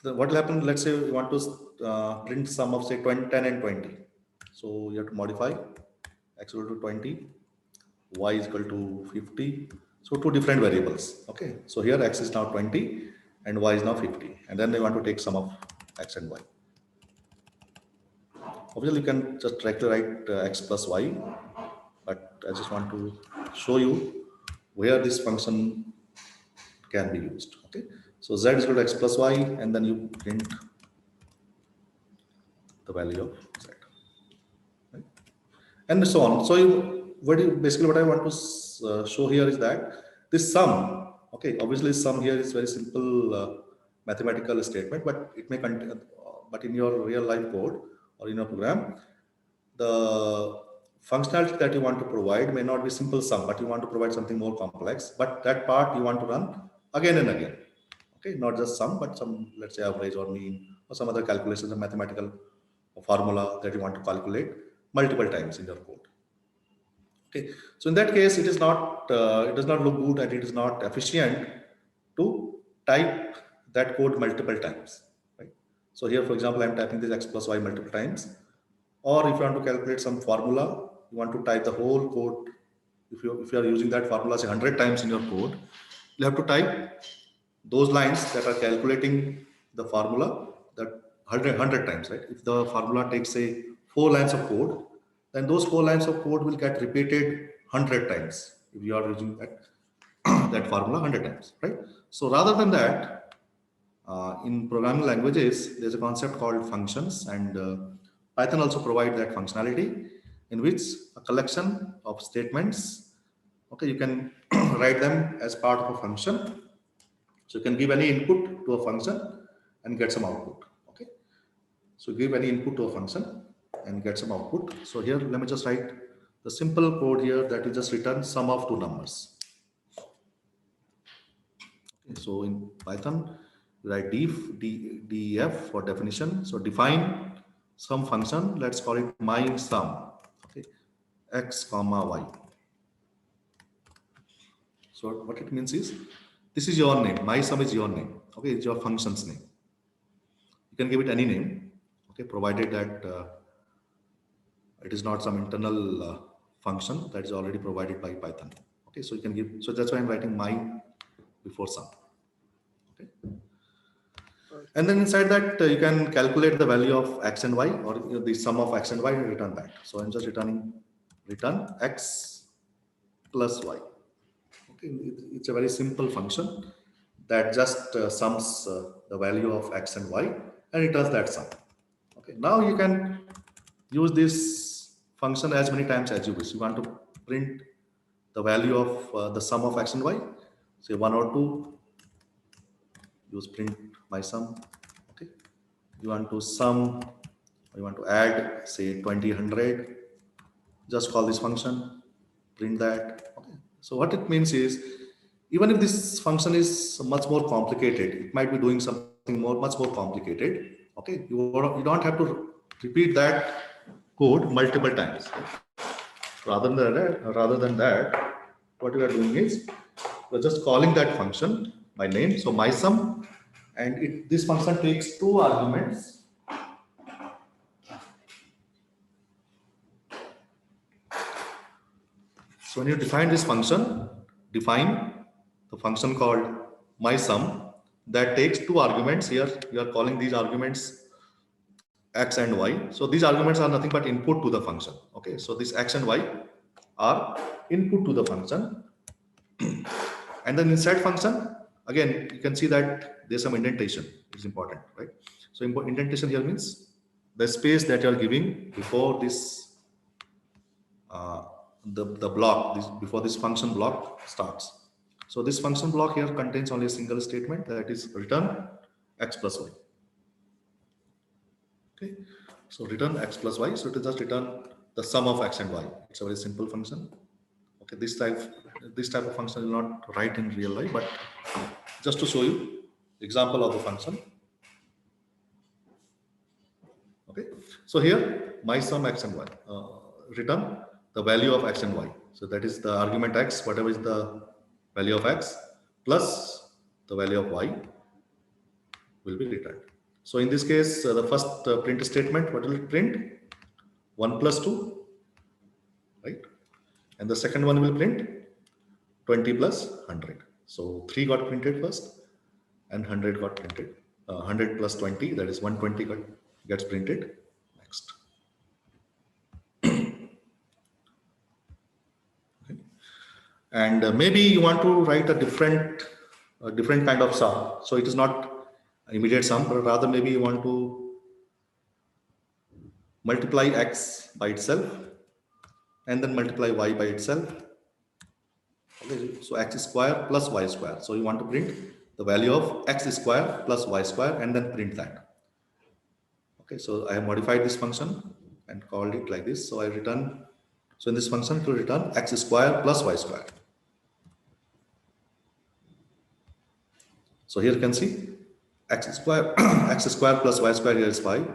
Then what will happen? Let's say you want to print sum of say 10 and 20. So you have to modify x equal to 20, y is equal to 50. So two different variables. Okay, so here x is now 20 and y is now 50, and then they want to take sum of x and y. Obviously, you can just directly write x plus y, but I just want to show you where this function can be used. Okay, so z is equal to x plus y, and then you print the value of z, right? And so on. So basically what I want to show here is that this sum. Okay, obviously sum here is very simple mathematical statement, but it may contain, but in your real life code or in your program, the functionality that you want to provide may not be simple sum, but you want to provide something more complex. But that part you want to run again and again. Okay, not just sum, but some, let's say, average or mean or some other calculations, a mathematical formula that you want to calculate multiple times in your code. Okay, so in that case, it is not, it does not look good and it is not efficient to type that code multiple times, right? So here, for example, I'm typing this x plus y multiple times. Or if you want to calculate some formula, you want to type the whole code. If you are using that formula say 100 times in your code, you have to type those lines that are calculating the formula that 100 times, right? If the formula takes say 4 lines of code, then those 4 lines of code will get repeated 100 times if you are using that that formula 100 times, right? So rather than that, in programming languages, there's a concept called functions, and Python also provides that functionality in which a collection of statements, okay, you can write them as part of a function. So you can give any input to a function and get some output. Okay, so give any input to a function and get some output. So here, let me just write the simple code here that will just return sum of two numbers. Okay, so in Python, you write def for definition. So define some function. Let's call it my sum. Okay, x comma y. So what it means is, this is your name. My sum is your name. Okay, it's your function's name. You can give it any name. Okay, provided that it is not some internal function that is already provided by Python. Okay, so you can give. So that's why I'm writing my before sum. Okay, and then inside that you can calculate the value of x and y, or the sum of x and y, and return that. So I'm just return x plus y. Okay, it's a very simple function that just sums the value of x and y and returns that sum. Okay, now you can use this function as many times as you wish. You want to print the value of the sum of x and y, say 1 or 2, use print my sum. Okay, you want to sum, or you want to add say 20, 100, just call this function, print that. Okay, So what it means is, even if this function is much more complicated, it might be doing something much more complicated. Okay, you don't have to repeat that code multiple times. Rather than that, what we are doing is we're just calling that function by name. So my sum, and this function takes 2 arguments. So when you define this function, define the function called my sum that takes 2 arguments. Here you are calling these arguments x and y. So these arguments are nothing but input to the function. Okay, so this x and y are input to the function. And then inside function, again, you can see that there's some indentation. It's important, right? So indentation here means the space that you are giving before this the block, before this function block starts. So this function block here contains only a single statement, that is return x plus y. Okay, so return x plus y. So it will just return the sum of x and y. It's a very simple function. Okay, this type of function will not write in real life, but just to show you example of the function. Okay, so here my sum x and y, return the value of x and y. So that is the argument x, whatever is the value of x plus the value of y will be returned. So in this case, the first print statement, what will it print? 1 plus 2, right? And the second one will print 20 plus 100. So 3 got printed first and 100 got printed. 100 plus 20, that is 120 gets printed next. Okay. And maybe you want to write a different kind of sum. So it is not immediate sum, but rather maybe you want to multiply x by itself and then multiply y by itself. Okay, so x square plus y square. So you want to print the value of x square plus y square and then print that. Okay, so I have modified this function and called it like this. So I return, so in this function to return x square plus y square. So here you can see x square plus y square here is 5,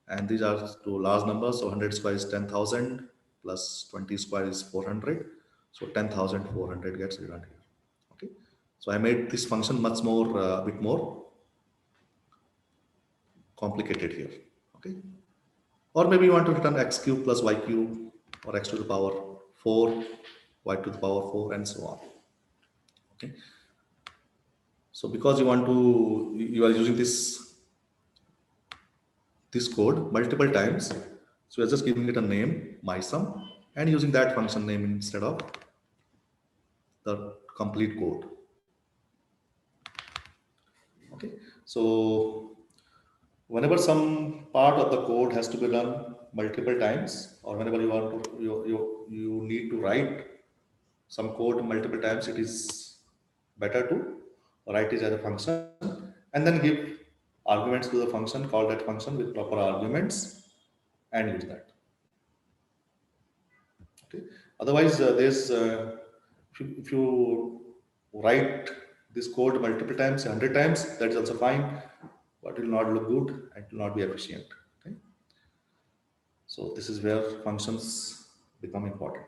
and these are 2 large numbers. So 100 square is 10,000 plus 20 square is 400. So 10,400 gets returned here. Okay, so I made this function much more bit more complicated here. Okay, or maybe you want to return x cube plus y cube, or x to the power 4, y to the power 4, and so on. Okay, so because you are using this code multiple times, so we're just giving it a name, my sum, and using that function name instead of the complete code. Okay, so whenever some part of the code has to be run multiple times, or whenever you want to you need to write some code multiple times, it is better to write it as a function and then give arguments to the function, call that function with proper arguments and use that. Okay, otherwise there's if you write this code multiple times, 100 times, that is also fine, but it will not look good and it will not be efficient. Okay, so this is where functions become important.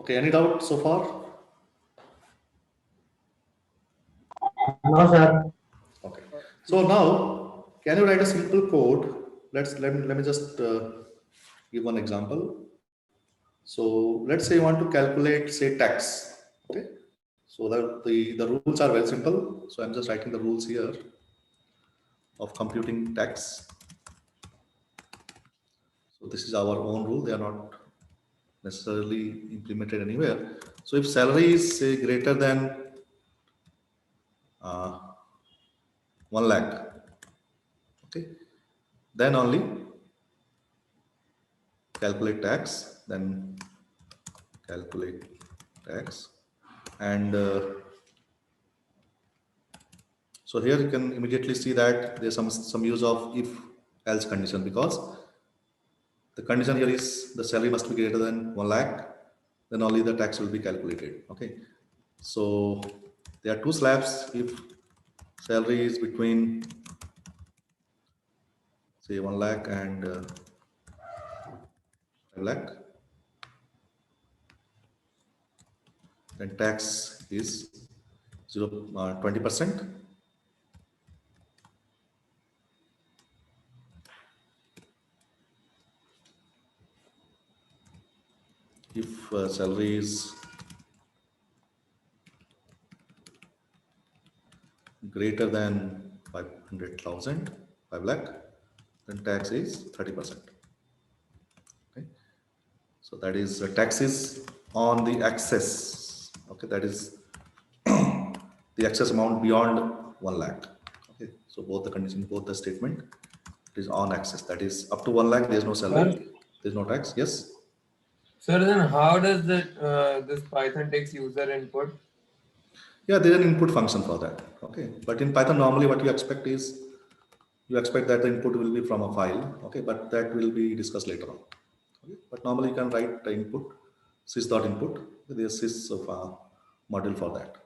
Okay, any doubt so far? No, sir. Okay, so now can you write a simple code? Let me just give one example. So let's say you want to calculate, say, tax. Okay, so the rules are very simple. So I'm just writing the rules here of computing tax. So this is our own rule. They are not necessarily implemented anywhere. So if salary is, say, greater than 1 lakh, okay, then only calculate tax, then calculate tax. And so here you can immediately see that there's some use of if else condition, because the condition here is the salary must be greater than 1 lakh, then only the tax will be calculated. Okay. So there are two slabs. If salary is between say 1 lakh and 5 lakh, then tax is 20%. If salary is greater than 500,000, 5 lakh, then tax is 30%. Okay. So that is taxes on the excess. Okay, that is the excess amount beyond 1 lakh. Okay, so both the condition, both the statement, it is on excess. That is up to 1 lakh, there is no salary, there is no tax. Yes. Sir, then how does this Python takes user input? Yeah, there is an input function for that. Okay, but in Python normally what you expect is you expect that the input will be from a file. Okay, but that will be discussed later on. Okay? But normally you can write the input sys.input. There is sys of module for that.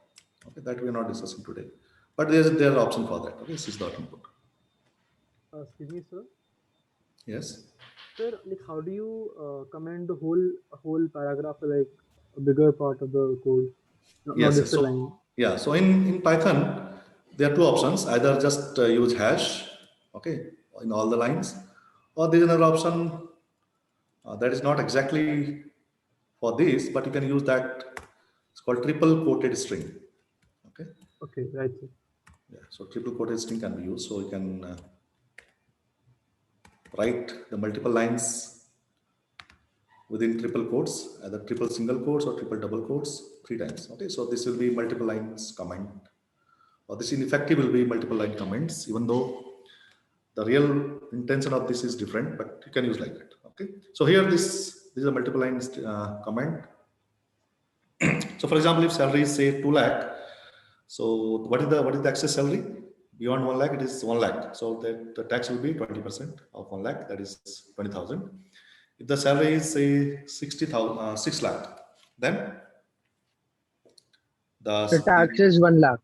Okay, that we are not discussing today, but there are option for that. Okay, sys.input. Excuse me, sir. Yes. Sir, like how do you comment the whole paragraph, like a bigger part of the code? Not Yes. just a So line. yeah. So in Python, there are two options. Either just use hash, okay, in all the lines, or there is another option that is not exactly for this, but you can use that. It's called triple quoted string. Okay. Okay, right, sir. Yeah. So triple quoted string can be used. So you can write the multiple lines within triple quotes, either triple single quotes or triple double quotes 3 times. Okay. So this will be multiple lines comment, or this in effective will be multiple line comments, even though the real intention of this is different, but you can use like that. Okay. So here this is a multiple lines comment. So for example, if salary is say 2 lakh, so what is the excess salary beyond 1 lakh? It is 1 lakh. So the tax will be 20% of 1 lakh, that is 20,000. If the salary is say 60,000, 6 lakh, then The tax is 1 lakh.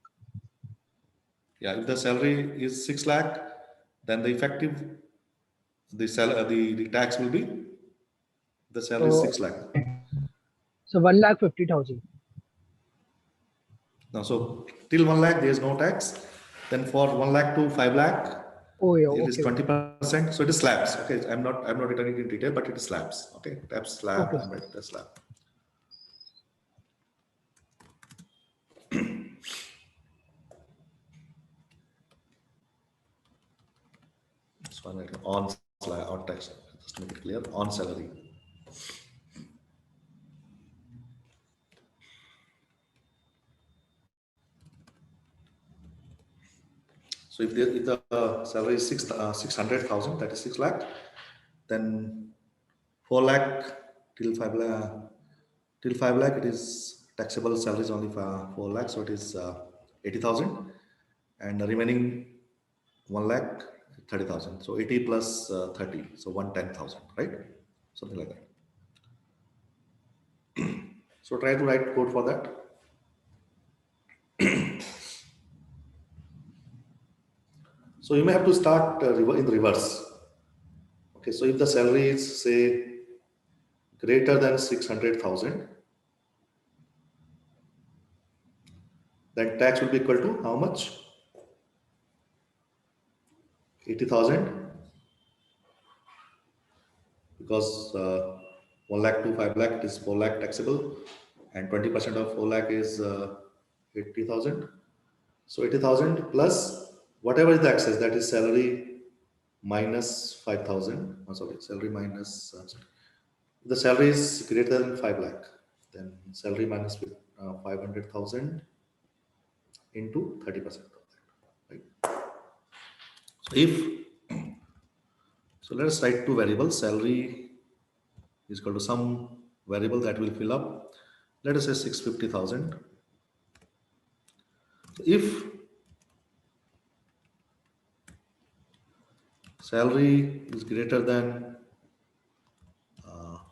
yeah, if the salary is 6 lakh, then the effective the tax will be the salary is 6 lakh. So 1,50,000. Now, so till 1 lakh there is no tax. Then for 1 lakh to 5 lakh, Oh yeah, it is okay. 20%. So it is slabs. Okay, I'm not returning in detail, but it is slabs. Okay, tab slab Okay. and the slab. So one on slab on tax. Just to make it clear, on salary. So if the salary is 600,000, that is 6 lakh, then 4 lakh till 5 lakh, it is taxable salary is only for 4 lakh, so it is 80,000, and the remaining 1 lakh 30,000. So 80 plus 30, so 110,000, right? Something like that. So try to write code for that. So you may have to start in reverse. Okay, so if the salary is say greater than 600,000, then tax will be equal to how much? 80,000, because 1 lakh to 5 lakh, it is 4 lakh taxable, and 20% of 4 lakh is 80,000. So 80,000 plus whatever is the excess, that is salary minus 5,000. Oh, sorry, salary minus. The salary is greater than 5 lakh, then salary minus 500,000 into 30% of that. Right? So so let us write two variables. Salary is equal to some variable that will fill up. Let us say 650,000. So if salary is greater than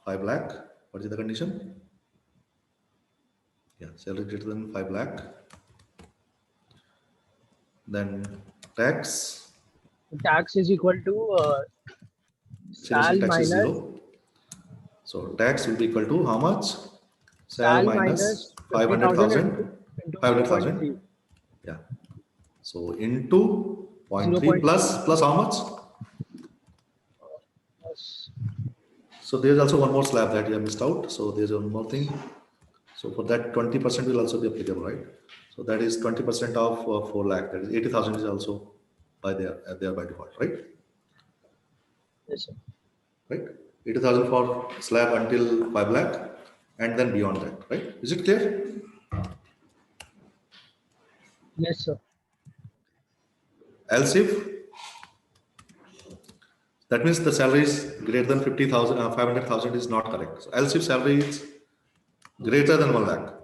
5 lakh. What is the condition? Yeah, salary greater than 5 lakh. Then tax. Tax is equal to Seriously, sal tax is minus 0. So tax will be equal to how much? Sal sal minus 50,000 500,000. into 500,000. 0.3. Yeah. So into 0.3 0.3. plus how much? Yes. So there's also one more slab that you have missed out. So there's one more thing. So for that 20% will also be applicable, right? So that is 20% of 4 lakh. That is 80,000 is also by there by default, right? Yes, sir. Right? 80,000 for slab until 5 lakh and then beyond that, right? Is it clear? Yes, sir. Else if that means the salary is greater than 50,000, 500,000 is not correct. So else if salary is greater than 1 lakh,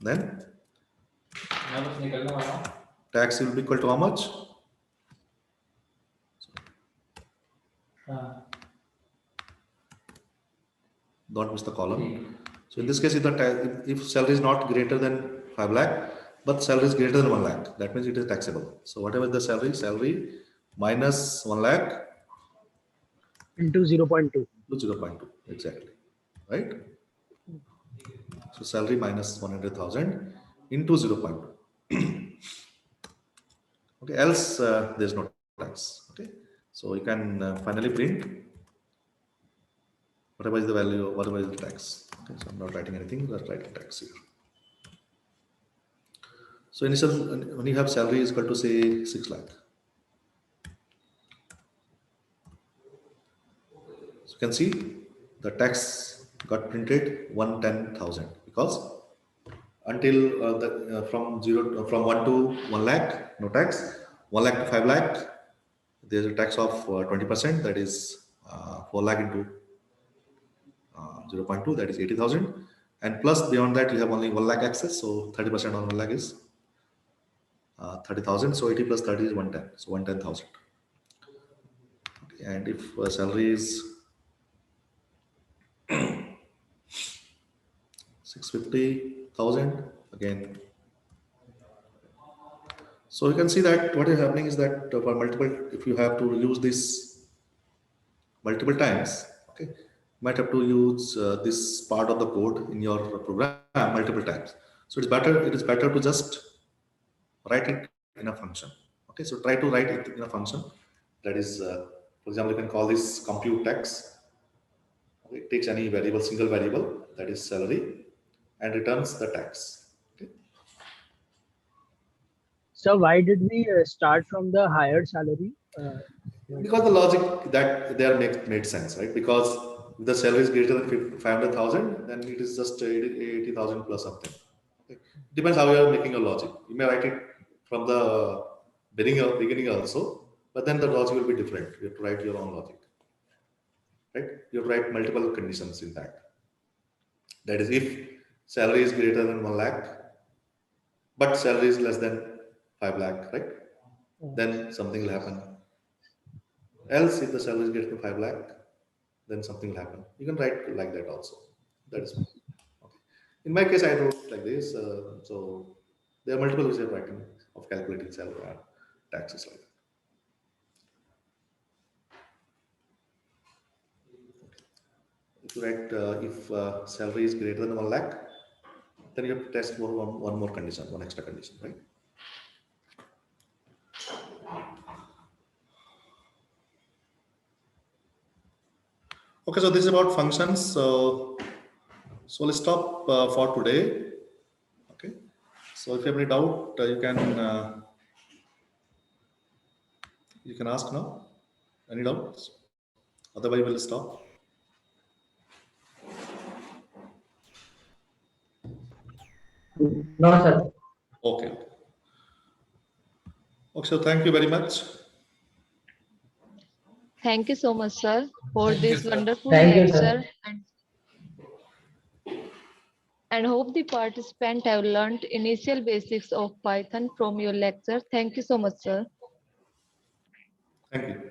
then tax will be equal to how much? Don't miss the column. So in this case, if salary is not greater than 5 lakh, but salary is greater than 1 lakh, that means it is taxable. So whatever the salary minus 1 lakh Into 0.2. to 0.2, exactly, right? So salary minus 100,000 into 0.2. Okay, else there's no tax. Okay, so you can finally print whatever is the value, whatever is the tax. Okay, so I'm not writing anything, just writing tax here. So initial, when you have salary is equal to say 6 lakh. So you can see the tax got printed 110,000 because until from 1 to 1 lakh, no tax. 1 lakh to 5 lakh, there's a tax of 20%, that is 4 lakh into 0.2, that is 80,000. And plus beyond that, you have only 1 lakh access. So 30% on 1 lakh is 30,000. So 80 plus 30 is 110. So 110,000. Okay. And if salary is 650,000 again. So you can see that what is happening is that for multiple, if you have to use this multiple times, okay, you might have to use this part of the code in your program multiple times. So it is better to just write it in a function. Okay, so try to write it in a function. That is, for example, you can call this compute tax. Okay, it takes any variable, single variable, that is salary, and returns the tax. Okay. So why did we start from the higher salary? Because the logic that there made sense, right? Because if the salary is greater than 500,000, then it is just 80,000 plus something. Okay. Depends how you are making your logic. You may write it from the beginning also, but then the logic will be different. You have to write your own logic, right? You have to write multiple conditions in that. That is, if salary is greater than 1 lakh, but salary is less than 5 lakh, right? Then something will happen. Else, if the salary is greater than 5 lakh, then something will happen. You can write like that also. That is okay. In my case, I wrote like this. So there are multiple ways of writing, of calculating salary and taxes like that. If you write if salary is greater than 1 lakh, then you have to test one more condition, one extra condition, right? Okay, so this is about functions. So let's stop for today. Okay. So if you have any doubt, you can ask now. Any doubts? Otherwise, we'll stop. No, sir. Okay. Okay, so thank you very much. Thank you so much, sir, for Thank you, this sir. wonderful Thank you, sir. lecture, and hope the participants have learned initial basics of Python from your lecture. Thank you so much, sir. Thank you.